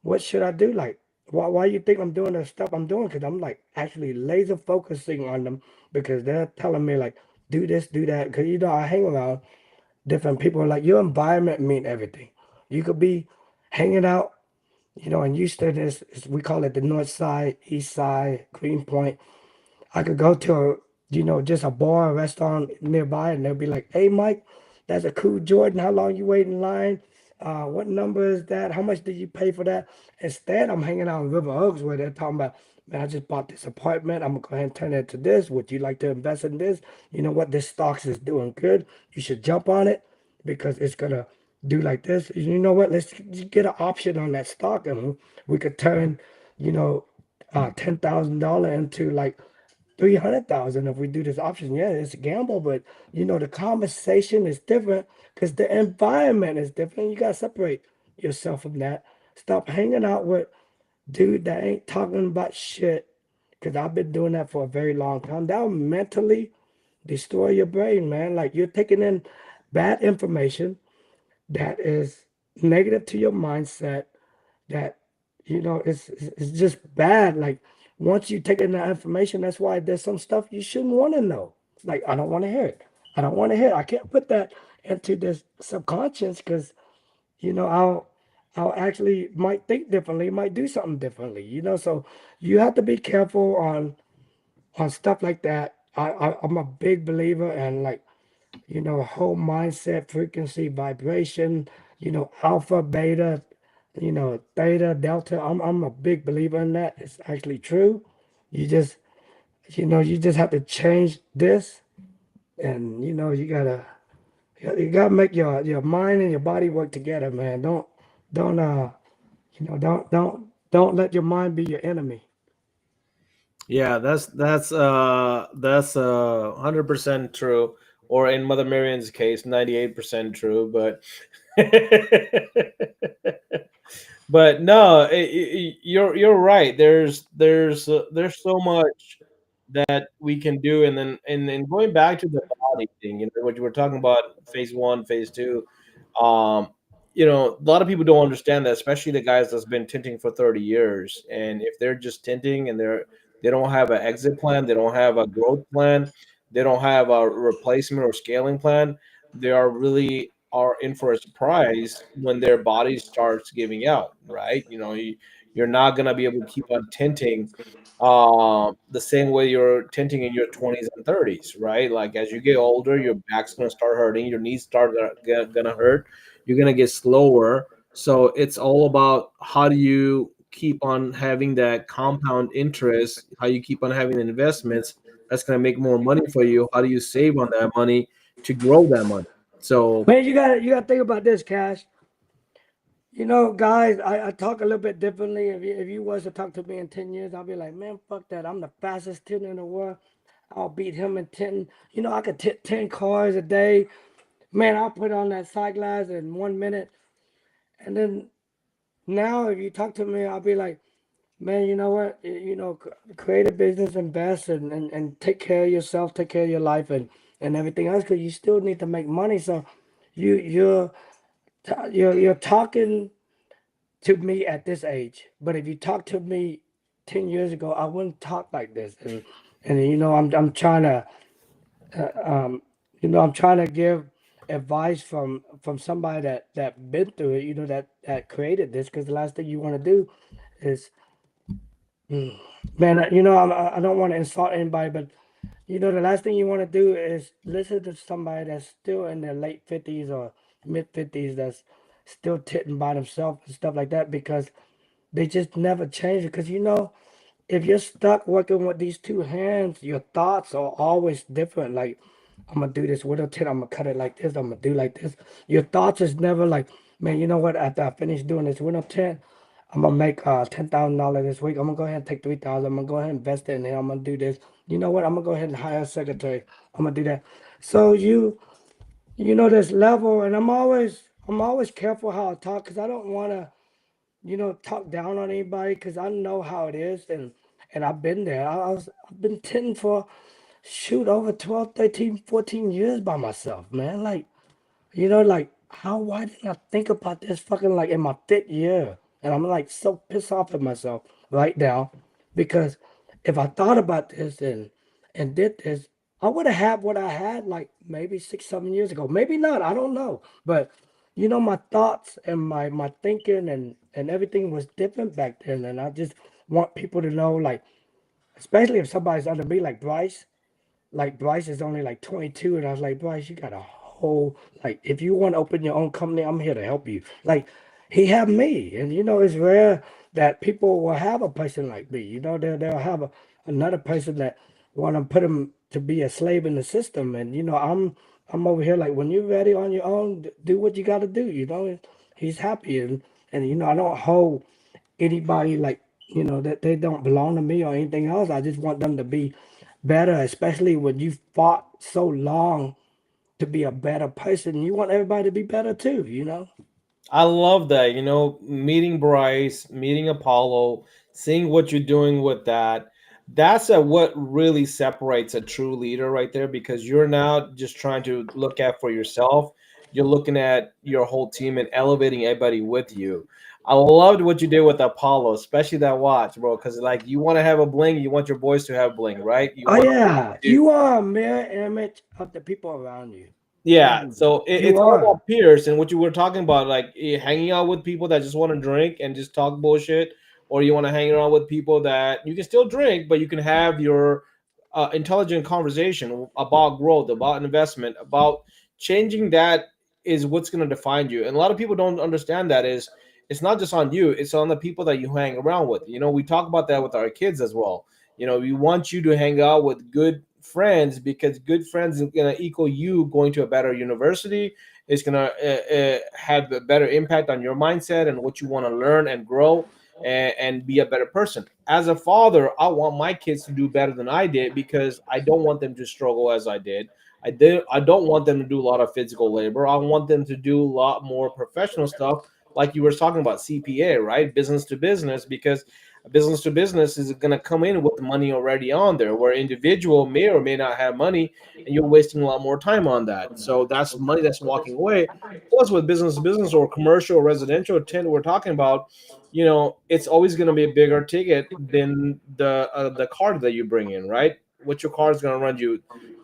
what should I do? Like, why you think I'm doing the stuff I'm doing? Because I'm like actually laser focusing on them, because they're telling me like, do this, do that. Because I hang around different people. Like, your environment mean everything. You could be hanging out, in Houston we call it the North Side, East Side, Greenpoint. I could go to just a bar or restaurant nearby, and they'll be like, "Hey, Mike, that's a cool Jordan. How long you wait in line? What number is that? How much did you pay for that?" Instead, I'm hanging out in River Oaks, where they're talking about, "Man, I just bought this apartment. I'm gonna go ahead and turn it to this. Would you like to invest in this? You know what? This stocks is doing good. You should jump on it because it's gonna do like this. You know what? Let's get an option on that stock, and we could turn, $10,000 into like 300,000 if we do this option." Yeah, it's a gamble, but the conversation is different because the environment is different. You gotta separate yourself from that. Stop hanging out with dude that ain't talking about shit. Because I've been doing that for a very long time. That'll mentally destroy your brain, man. Like, you're taking in bad information that is negative to your mindset, that it's just bad. Like, once you take in that information, that's why there's some stuff you shouldn't want to know. Like, I don't want to hear it. I don't want to hear it. I can't put that into this subconscious, because I'll actually might think differently, might do something differently. So you have to be careful on stuff like that. I'm a big believer in, like, whole mindset, frequency, vibration, alpha, beta, theta, delta. I'm a big believer in that. It's actually true. You just, you just have to change this, and you gotta make your mind and your body work together, man. Don't don't let your mind be your enemy. Yeah, that's 100% true, or in Mother Marian's case, 98% true. But but no, you're right. There's so much. that we can do. And then going back to the body thing, what you were talking about, phase one, phase two. um a lot of people don't understand that, especially the guys that's been tinting for 30 years. And if they're just tinting and they don't have an exit plan, they don't have a growth plan, they don't have a replacement or scaling plan, they are really are in for a surprise when their body starts giving out, right? You're not going to be able to keep on tinting the same way you're tinting in your 20s and 30s, right? Like as you get older, your back's going to start hurting, your knees start going to hurt, you're going to get slower. So it's all about how do you keep on having that compound interest, how you keep on having investments that's going to make more money for you, how do you save on that money to grow that money. So Man, you gotta think about this, Cash. Guys, I talk a little bit differently. If you was to talk to me in 10 years, I'll be like, man, fuck that. I'm the fastest tenor in the world. I'll beat him in 10. I could tip 10 cars a day. Man, I'll put on that side glass in 1 minute. And then now, if you talk to me, I'll be like, man, you know what? Create a business, invest, and take care of yourself, take care of your life, and everything else, because you still need to make money. So you're talking to me at this age. But if you talk to me 10 years ago, I wouldn't talk like this. And I'm trying to I'm trying to give advice from somebody that been through it. That created this. Because the last thing you want to do is, man. I don't want to insult anybody, but the last thing you want to do is listen to somebody that's still in their late 50s or mid 50s that's still titting by themselves and stuff like that, because they just never change it. Because if you're stuck working with these two hands, your thoughts are always different. Like, I'm gonna do this widow tint, I'm gonna cut it like this, I'm gonna do like this. Your thoughts is never like, man, you know what? After I finish doing this widow tint, I'm gonna make $10,000 this week. I'm gonna go ahead and take 3,000. I'm gonna go ahead and invest it in here. I'm gonna do this. You know what? I'm gonna go ahead and hire a secretary. I'm gonna do that. So this level, and I'm always careful how I talk, because I don't wanna talk down on anybody, because I know how it is, and I've been there. I've been tinting for shoot over 12, 13, 14 years by myself, man. Like, like, why didn't I think about this fucking like in my fifth year? And I'm like so pissed off at myself right now, because if I thought about this and did this, I would have had what I had like maybe 6, 7 years ago. Maybe not, I don't know. But my thoughts and my thinking and everything was different back then. And I just want people to know, like, especially if somebody's under me, like Bryce is only like 22, and I was like, Bryce, you got a whole, like, if you want to open your own company, I'm here to help you. Like, he had me, and it's rare that people will have a person like me. They'll have another person that want to put him to be a slave in the system, and I'm over here like, when you're ready on your own, do what you got to do. And he's happy, and I don't hold anybody like that they don't belong to me or anything else. I just want them to be better, especially when you fought so long to be a better person. You want everybody to be better too. I love that. Meeting Bryce, meeting Apollo, seeing what you're doing with that. That's what really separates a true leader right there, because you're not just trying to look at for yourself. You're looking at your whole team and elevating everybody with you. I loved what you did with Apollo, especially that watch, bro, because like you want to have a bling, you want your boys to have bling, right? You Oh want yeah, to. you are a mirror image of the people around you. Yeah, Every so You it's all are. about peers and what you were talking about, like hanging out with people that just want to drink and just talk bullshit, or you want to hang around with people that you can still drink, but you can have your intelligent conversation about growth, about investment, about changing. That is what's going to define you. And a lot of people don't understand that is it's not just on you; it's on the people that you hang around with. We talk about that with our kids as well. We want you to hang out with good friends, because good friends is going to equal you going to a better university. It's going to have a better impact on your mindset and what you want to learn and grow, and be a better person. As a father, I want my kids to do better than I did, because I don't want them to struggle as I did. I don't want them to do a lot of physical labor. I want them to do a lot more professional stuff, like you were talking about CPA, right? Business to business, because Business to business is going to come in with the money already on there, where individual may or may not have money, and you're wasting a lot more time on that. So that's money that's walking away. Plus, with business to business or commercial or residential tint we're talking about, it's always going to be a bigger ticket than the card that you bring in, right? What your car is going to run you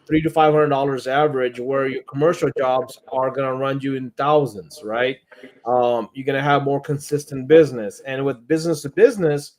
$300 to $500 average, where your commercial jobs are going to run you in thousands, right? You're going to have more consistent business, and with business to business,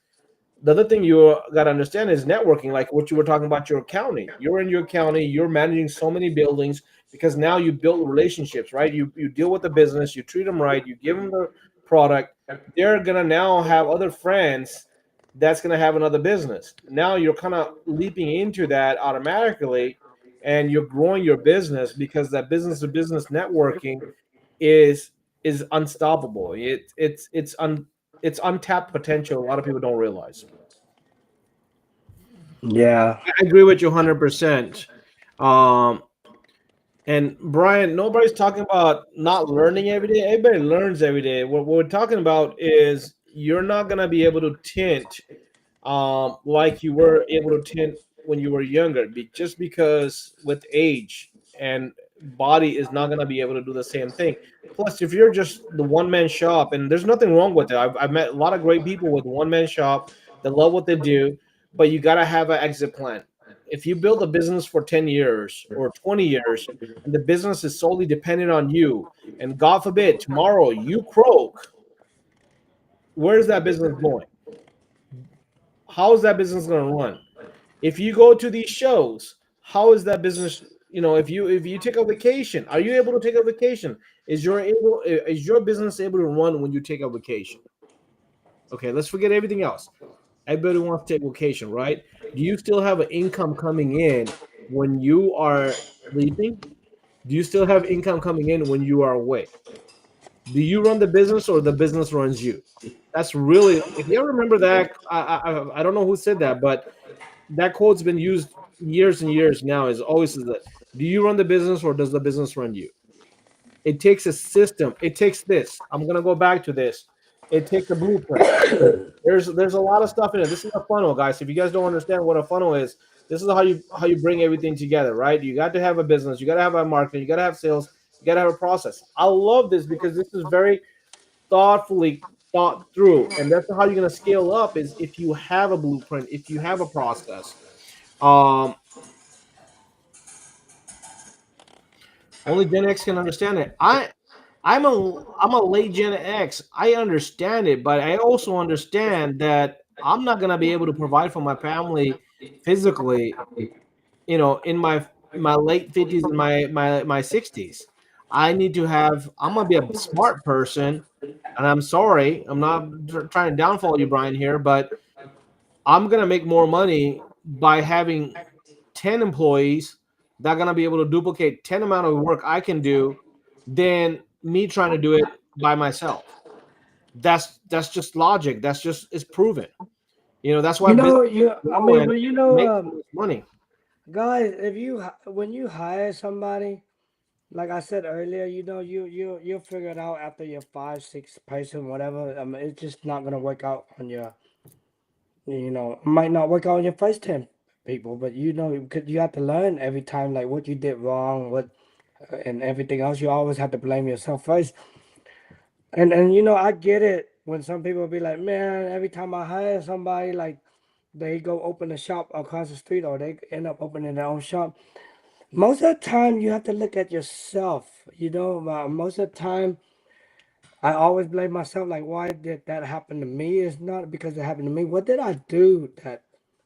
the other thing you got to understand is networking, like what you were talking about your county. You're in your county, you're managing so many buildings because now you build relationships, right? You deal with the business, you treat them right, you give them the product. They're going to now have other friends that's going to have another business. Now you're kind of leaping into that automatically, and you're growing your business because that business to business networking is is unstoppable. It's untapped potential. A lot of people don't realize. Yeah. I agree with you 100%. Um, and Brian, nobody's talking about not learning every day. Everybody learns every day. What we're talking about is you're not gonna be able to tint like you were able to tint when you were younger. Just because with age and body is not going to be able to do the same thing. Plus, if you're just the one man shop, and there's nothing wrong with it, I've met a lot of great people with one man shop that love what they do, but you got to have an exit plan. If you build a business for 10 years or 20 years and the business is solely dependent on you, and God forbid tomorrow you croak, where's that business going? How is that business going to run? If you go to these shows, how is that business? If you take a vacation, are you able to take a vacation? Is your business able to run when you take a vacation? Okay, let's forget everything else. Everybody wants to take vacation, right? Do you still have an income coming in when you are sleeping? Do you still have income coming in when you are awake? Do you run the business or the business runs you? That's really, if you ever remember that, I don't know who said that, but that quote's been used years and years now. Is always is that, do you run the business or does the business run you? It takes a system. It takes this. I'm gonna go back to this. It takes a blueprint. There's a lot of stuff in it. This is a funnel, guys. If you guys don't understand what a funnel is, this is how you bring everything together, right? You got to have a business, you got to have a marketing, you got to have sales, you got to have a process. I love this because this is very thoughtfully thought through, and that's how you're gonna scale up. Is if you have a blueprint, if you have a process. Um, Only Gen X can understand it. I'm a late Gen X. I understand it, but I also understand that I'm not gonna be able to provide for my family physically, in my late 50s and my 60s. I need to have. I'm gonna be a smart person, and I'm sorry, I'm not trying to downfall you, Brian, here, but I'm gonna make more money by having 10 employees that are gonna be able to duplicate 10 amount of work I can do than me trying to do it by myself. That's just logic. That's just it's proven. That's why You business know, you. I grow mean, and but make so much money. guys, if when you hire somebody, like I said earlier, you'll figure it out after your 5, 6 person, whatever. I mean, it's just not gonna work out on your. It might not work out on your first 10 people, but because you have to learn every time, like what you did wrong, and everything else. You always have to blame yourself first. And I get it when some people be like, man, every time I hire somebody, like they go open a shop across the street or they end up opening their own shop. Most of the time, you have to look at yourself. Most of the time, I always blame myself. Like, why did that happen to me? It's not because it happened to me. What did I do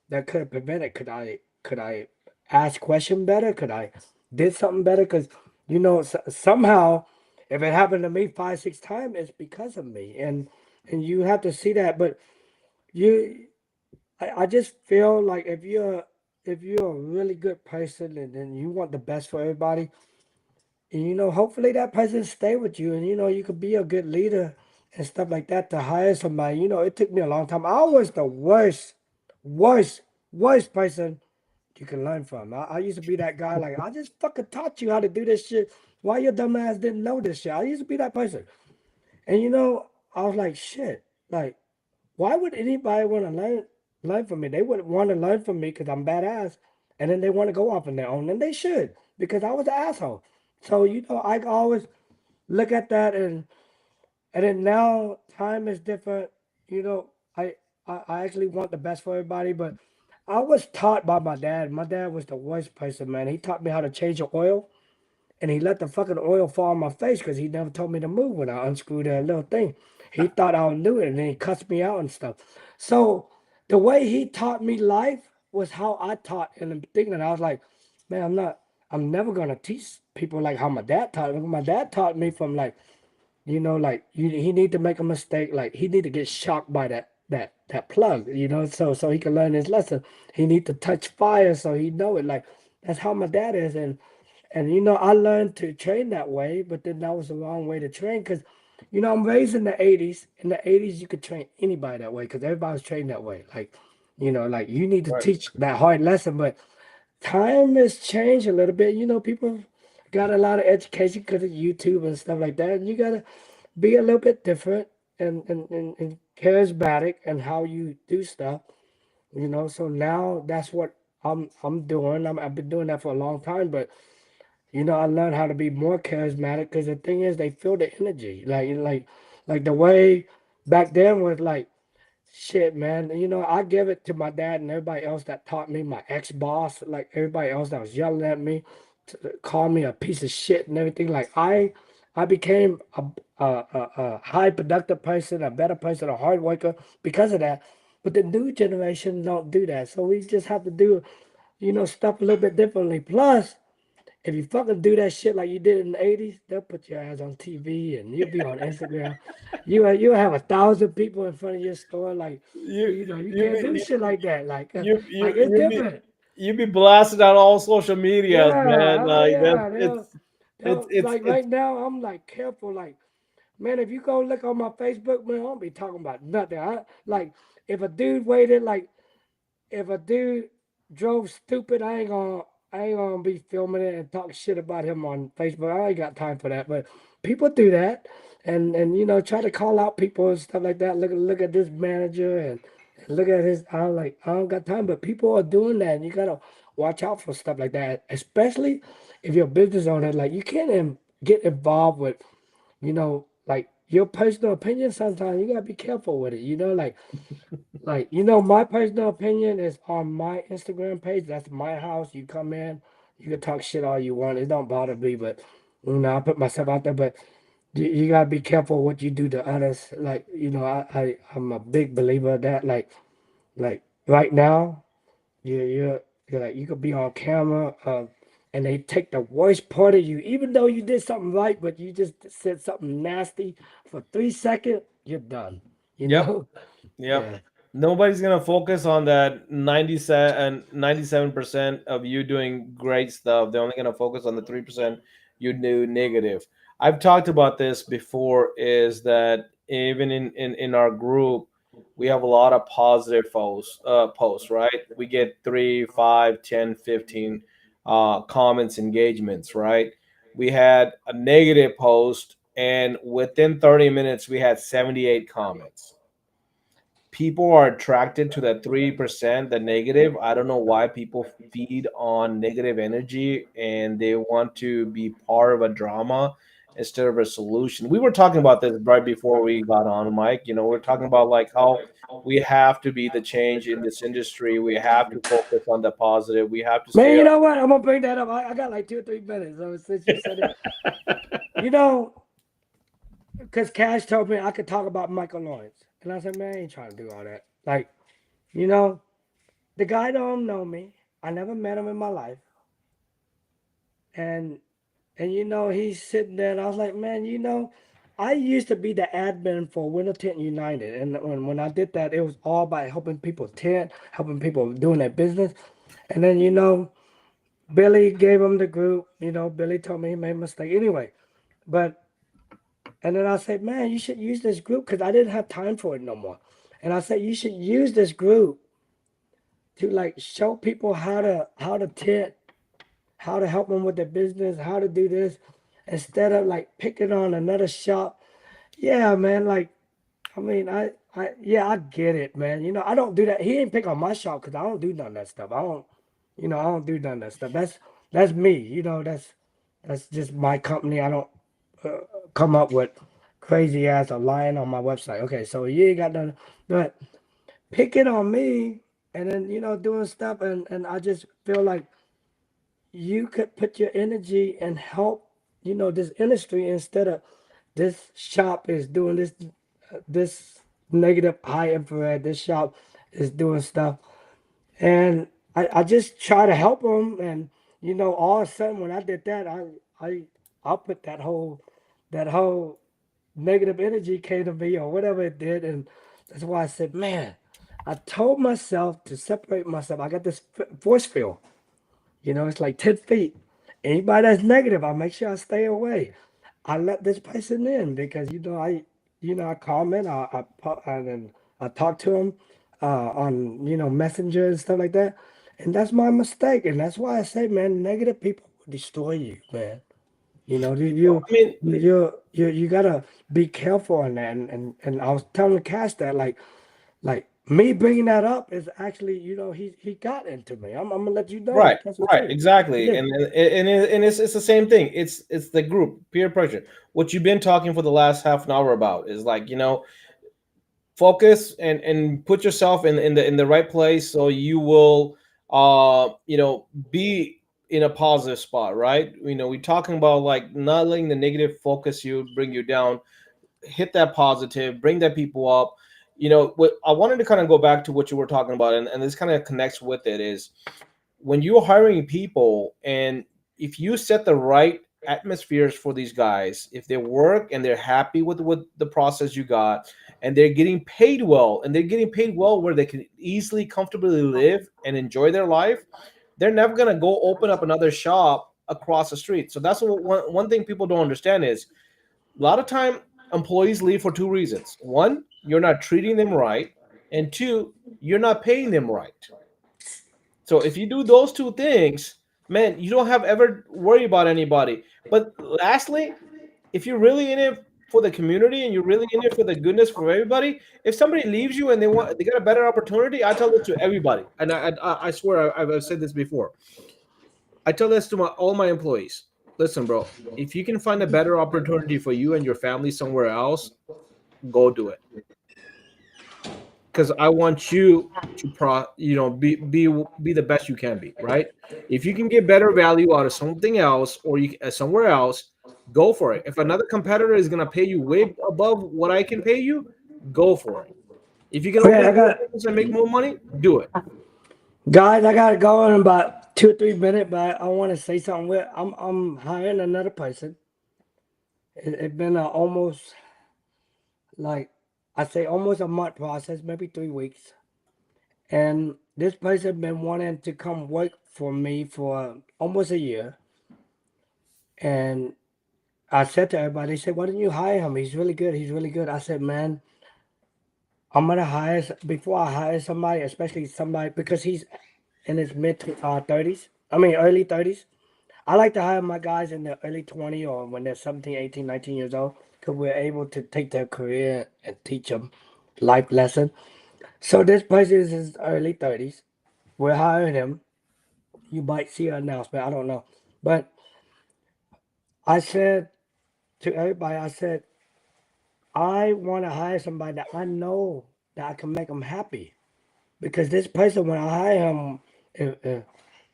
that could have prevented? Could I ask question better? Could I did something better? Because somehow, if it happened to me 5, 6 times, it's because of me. And you have to see that. But you, I just feel like if you're a really good person and then you want the best for everybody, and hopefully that person stay with you, and you could be a good leader and stuff like that to hire somebody. It took me a long time. I was the worst, worst person you can learn from. I used to be that guy, like, I just fucking taught you how to do this shit. Why your dumb ass didn't know this shit? I used to be that person. And I was like, shit, like, why would anybody want to learn from me? They wouldn't want to learn from me because I'm badass, and then they want to go off on their own, and they should because I was an asshole. So I always look at that, and then now time is different. You know, I actually want the best for everybody, but I was taught by my dad. My dad was the worst person, man. He taught me how to change the oil, and he let the fucking oil fall on my face because he never told me to move when I unscrewed that little thing. He thought I would do it, and then he cussed me out and stuff. So the way he taught me life was how I taught, and I'm thinking, I was like, man, I'm never gonna teach people like how my dad taught me. My dad taught me from like, like he need to make a mistake, like he need to get shocked by that plug, so he can learn his lesson. He need to touch fire so he know it. Like that's how my dad is, and I learned to train that way, but then that was the wrong way to train because, I'm raised in the 80s. In the 80s, you could train anybody that way because everybody was trained that way. Like, like you need to Right. teach that hard lesson, but time has changed a little bit. People got a lot of education because of YouTube and stuff like that, and you gotta be a little bit different and charismatic and how you do stuff. So now that's what I'm doing. I've been doing that for a long time, but I learned how to be more charismatic because the thing is, they feel the energy. Like the way back then was like, shit, man. I give it to my dad and everybody else that taught me, my ex boss, like everybody else that was yelling at me, to call me a piece of shit and everything. Like I became a high productive person, a better person, a hard worker because of that. But the new generation don't do that, so we just have to do, stuff a little bit differently. Plus, if you fucking do that shit like you did in the 80s, they'll put your ass on TV and you'll be on Instagram. You'll have 1,000 people in front of your store. Like, You you you can't do be shit like that. Like, you it's you be different. you be blasted on all social medias, man. Yeah, oh Like that's yeah. They'll like it's right now. I'm like careful. Like, man, if you go look on my Facebook, man, I don't be talking about nothing. Like if a dude waited like if a dude drove stupid, I ain't gonna be filming it and talk shit about him on Facebook. I ain't got time for that. But people do that, and try to call out people and stuff like that. Look at this manager and look at his. I don't got time. But people are doing that, and you gotta watch out for stuff like that, especially if you're a business owner. Like you can't get involved with like your personal opinion. Sometimes you gotta be careful with it. Like, my personal opinion is on my Instagram page. That's my house. You come in, you can talk shit all you want. It don't bother me, but I put myself out there. But you gotta be careful what you do to others. Like, I'm a big believer of that. Like right now, you're like you could be on camera, and they take the worst part of you, even though you did something right, but you just said something nasty for 3 seconds. You're done. You yep. know? Yep. Yeah. Nobody's gonna focus on that 97% of you doing great stuff. They're only gonna focus on the 3% you do negative. I've talked about this before, is that even in our group, we have a lot of positive posts, right? We get 3, 5, 10, 15 comments, engagements, right? We had a negative post, and within 30 minutes, we had 78 comments. People are attracted to that 3%, the negative. I don't know why people feed on negative energy and they want to be part of a drama instead of a solution. We were talking about this right before we got on, Mike. We're talking about like how we have to be the change in this industry. We have to focus on the positive. We have to Man, stay you up. know what? I'm gonna bring that up. I got like 2 or 3 minutes. So since you said it, you know, because Cash told me I could talk about Michael Lawrence, and I said, man, I ain't trying to do all that. Like, you know, the guy don't know me. I never met him in my life, and he's sitting there, and I was like, man, I used to be the admin for Winter Tent United, and when I did that, it was all about helping people tent, helping people doing their business, and then Billy gave him the group. Billy told me he made a mistake. Anyway, but and then I said, man, you should use this group because I didn't have time for it no more. And I said, you should use this group to like show people how to tent, how to help them with their business, how to do this, instead of like picking on another shop. Yeah, man. Like, I mean, I I get it, man. I don't do that. He ain't pick on my shop because I don't do none of that stuff. I don't do none of that stuff. That's me. That's just my company. I don't uh, come up with crazy ass or lying on my website. Okay, so you ain't got none, but picking on me and then doing stuff, and I just feel like you could put your energy and help this industry instead of this shop is doing this negative high infrared. This shop is doing stuff, and I just try to help them. And all of a sudden when I did that, I I put that whole negative energy came to me or whatever it did, and that's why I said, man, I told myself to separate myself. I got this force field. It's like 10 feet. Anybody that's negative, I make sure I stay away. I let this person in because I comment, and then I talk to them on Messenger and stuff like that, and that's my mistake, and that's why I say, man, negative people will destroy you, man. Well, I mean, You gotta be careful on that, and I was telling Cash that like me bringing that up is actually he got into me. I'm gonna let you know right, that that's the right, truth. He exactly, did. and it's the same thing. It's the group peer pressure. What you've been talking for the last half an hour about is like focus and put yourself in the right place so you will be in a positive spot, right? We're talking about like not letting the negative focus you, bring you down. Hit that positive, bring that people up. What I wanted to kind of go back to what you were talking about, and this kind of connects with it, is when you're hiring people, and if you set the right atmospheres for these guys, if they work and they're happy with the process you got, and they're getting paid well, and they're getting paid well where they can easily comfortably live and enjoy their life, they're never going to go open up another shop across the street. So that's one thing people don't understand is a lot of time employees leave for two reasons. One, you're not treating them right, and two, you're not paying them right. So if you do those two things, man, you don't have ever worry about anybody. But lastly, if you're really in it for the community and you're really in it for the goodness for everybody, if somebody leaves you and they got a better opportunity, I tell this to everybody, and I swear I've said this before. I tell this to all my employees. Listen, bro, if you can find a better opportunity for you and your family somewhere else, go do it, because I want you to be the best you can be, right? If you can get better value out of something else or somewhere else, go for it. If another competitor is gonna pay you way above what I can pay you, go for it. If you can Okay, open I your own got business and make more money, do it. guys. I gotta go in about 2 or 3 minutes, but I want to say something. I'm hiring another person. It's been almost like I say almost a month process, maybe 3 weeks. And this person been wanting to come work for me for almost a year. And I said to everybody, they said, "Why didn't you hire him? He's really good. He's really good." I said, "Man, I'm gonna hire before I hire somebody, especially somebody because he's in his mid 30s. I mean early 30s. I like to hire my guys in their early 20 or when they're 17, 18, 19 years old because we're able to take their career and teach them life lesson. So this person is in his early 30s. We're hiring him. You might see an announcement. I don't know. But I said to everybody, I said, I want to hire somebody that I know that I can make them happy. Because this person, when I hire him,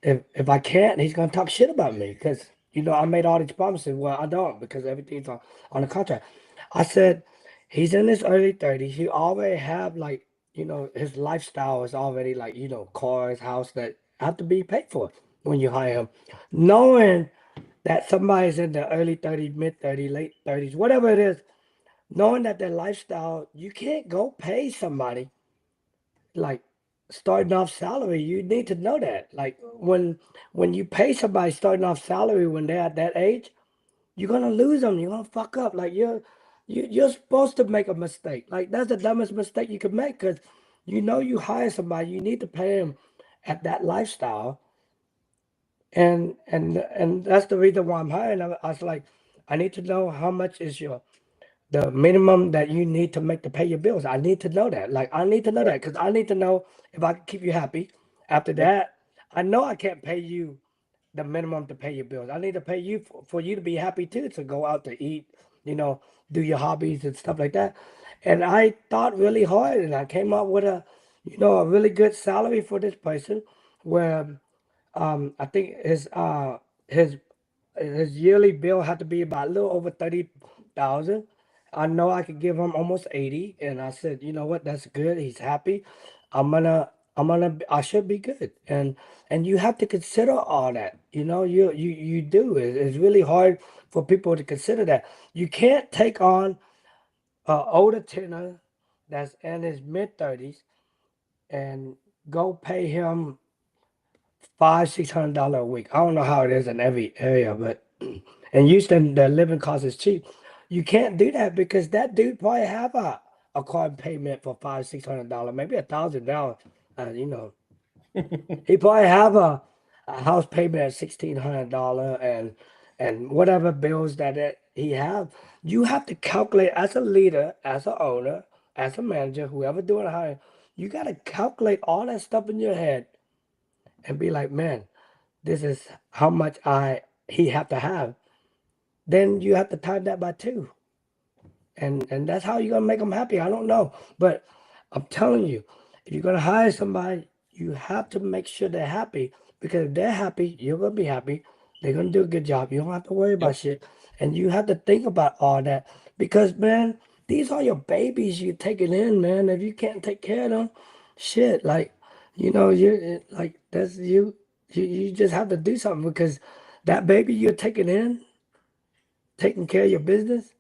if I can't, he's gonna talk shit about me. Because I made all these promises. Well, I don't because everything's on the contract. I said he's in his early 30s. He already have like his lifestyle is already like cars, house that have to be paid for when you hire him, knowing that somebody's in the early 30s, mid 30s, late 30s, whatever it is, knowing that their lifestyle, you can't go pay somebody like starting off salary. You need to know that. Like when you pay somebody starting off salary when they're at that age, you're gonna lose them. You're gonna fuck up. Like you're supposed to make a mistake. Like that's the dumbest mistake you could make because you hire somebody, you need to pay them at that lifestyle. And that's the reason why I'm hiring. I was like, I need to know how much is your the minimum that you need to make to pay your bills. I need to know that. Like I need to know that because I need to know if I can keep you happy. After Yep. that, I know I can't pay you the minimum to pay your bills. I need to pay you for you to be happy too, to go out to eat, you know, do your hobbies and stuff like that. And I thought really hard and I came up with a really good salary for this person where I think his his yearly bill had to be about a little over 30,000. I know I could give him almost 80, and I said, you know what, that's good. He's happy. I should be good. And you have to consider all that. You do. It's really hard for people to consider that. You can't take on an older tenor that's in his mid 30s and go pay him $500-600 a week. I don't know how it is in every area, but in Houston, the living cost is cheap. You can't do that because that dude probably have a car payment for $500-600, maybe $1,000. You know, he probably have a house payment at $1,600 and whatever bills he have. You have to calculate as a leader, as an owner, as a manager, whoever doing hiring. You got to calculate all that stuff in your head and be like, man, this is how much he have to have. Then you have to time that by two, and that's how you're gonna make them happy. I don't know, but I'm telling you, if you're gonna hire somebody, you have to make sure they're happy because if they're happy, you're gonna be happy. They're gonna do a good job. You don't have to worry about Yep. shit, and you have to think about all that because man, these are your babies you're taking in, man. If you can't take care of them, shit, like you like that's you. You just have to do something because that baby you're taking in, taking care of your business,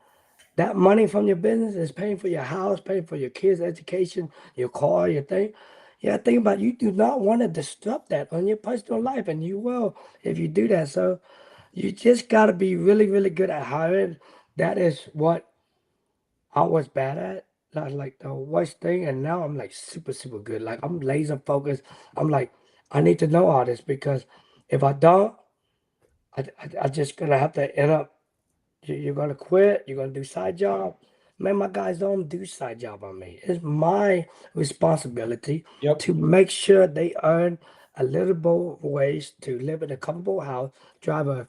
that money from your business is paying for your house, paying for your kids' education, your car, your thing. Yeah, think about it. You do not want to disrupt that on your personal life, and you will if you do that. So you just got to be really, really good at hiring. That is what I was bad at. That's like the worst thing, and now I'm like super, super good. Like I'm laser focused. I'm like, I need to know all this because if I don't, I just gonna have to end up you're gonna quit. You're gonna do side job. Man, my guys don't do side job on me. It's my responsibility Yep. to make sure they earn a livable wage to live in a comfortable house, drive a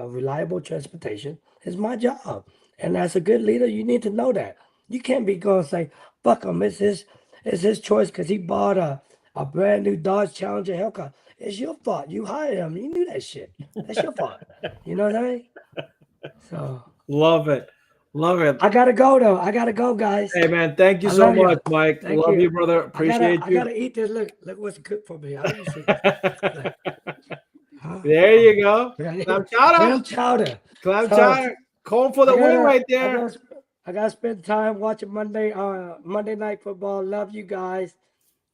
reliable transportation. It's my job. And as a good leader, you need to know that. You can't be going to say, "Fuck him." It's his choice because he bought a brand new Dodge Challenger Hellcat. It's your fault. You hired him. You knew that shit. That's your fault. You know what I mean? So Love it. Love it. I gotta go though. I gotta go, guys. Hey man, thank you I so love much, you. Mike. Thank Love you. you, brother. I gotta Appreciate I you. gotta eat this. Look what's cooked for me. How you see? Look, huh? There Oh, you go. right. Clam chowder. Clam chowder. Clam So chowder. Calling for I the win gotta right I there. gotta I gotta spend time watching Monday night football. Love you guys.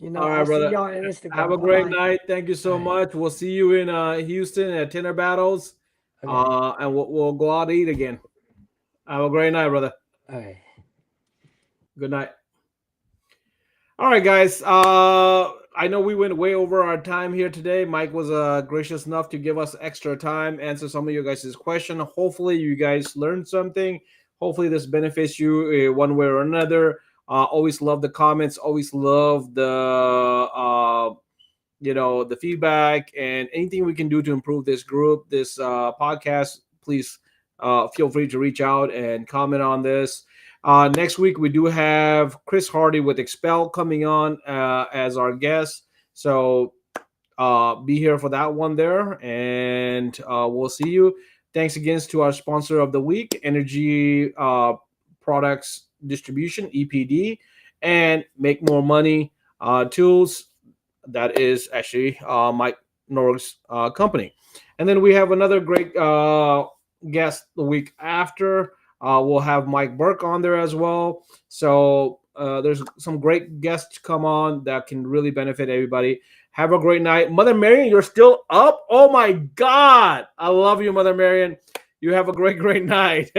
All right, I'll see brother. y'all on Have Instagram. a Bye great bye. night. Thank you All so right. much. We'll see you in Houston at Tinner Battles. Okay. And we'll go out to eat again. Have a great night, brother. All right. Good night. All right, guys. I know we went way over our time here today. Mike was gracious enough to give us extra time, answer some of your guys' question. Hopefully, you guys learned something. Hopefully, this benefits you one way or another. Always love the comments. Always love the feedback and anything we can do to improve this group, this podcast. Please feel free to reach out and comment on this. Next week, we do have Chris Hardy with Expel coming on as our guest. So be here for that one there. And we'll see you. Thanks again to our sponsor of the week, Energy Products Distribution, EPD, and Make More Money Tools. That is actually Mike Norg's company. And then we have another great guest the week after. We'll have Mike Burke on there as well. So there's some great guests to come on that can really benefit everybody. Have a great night. Mother Marion, you're still up? Oh my God. I love you, Mother Marion. You have a great, great night.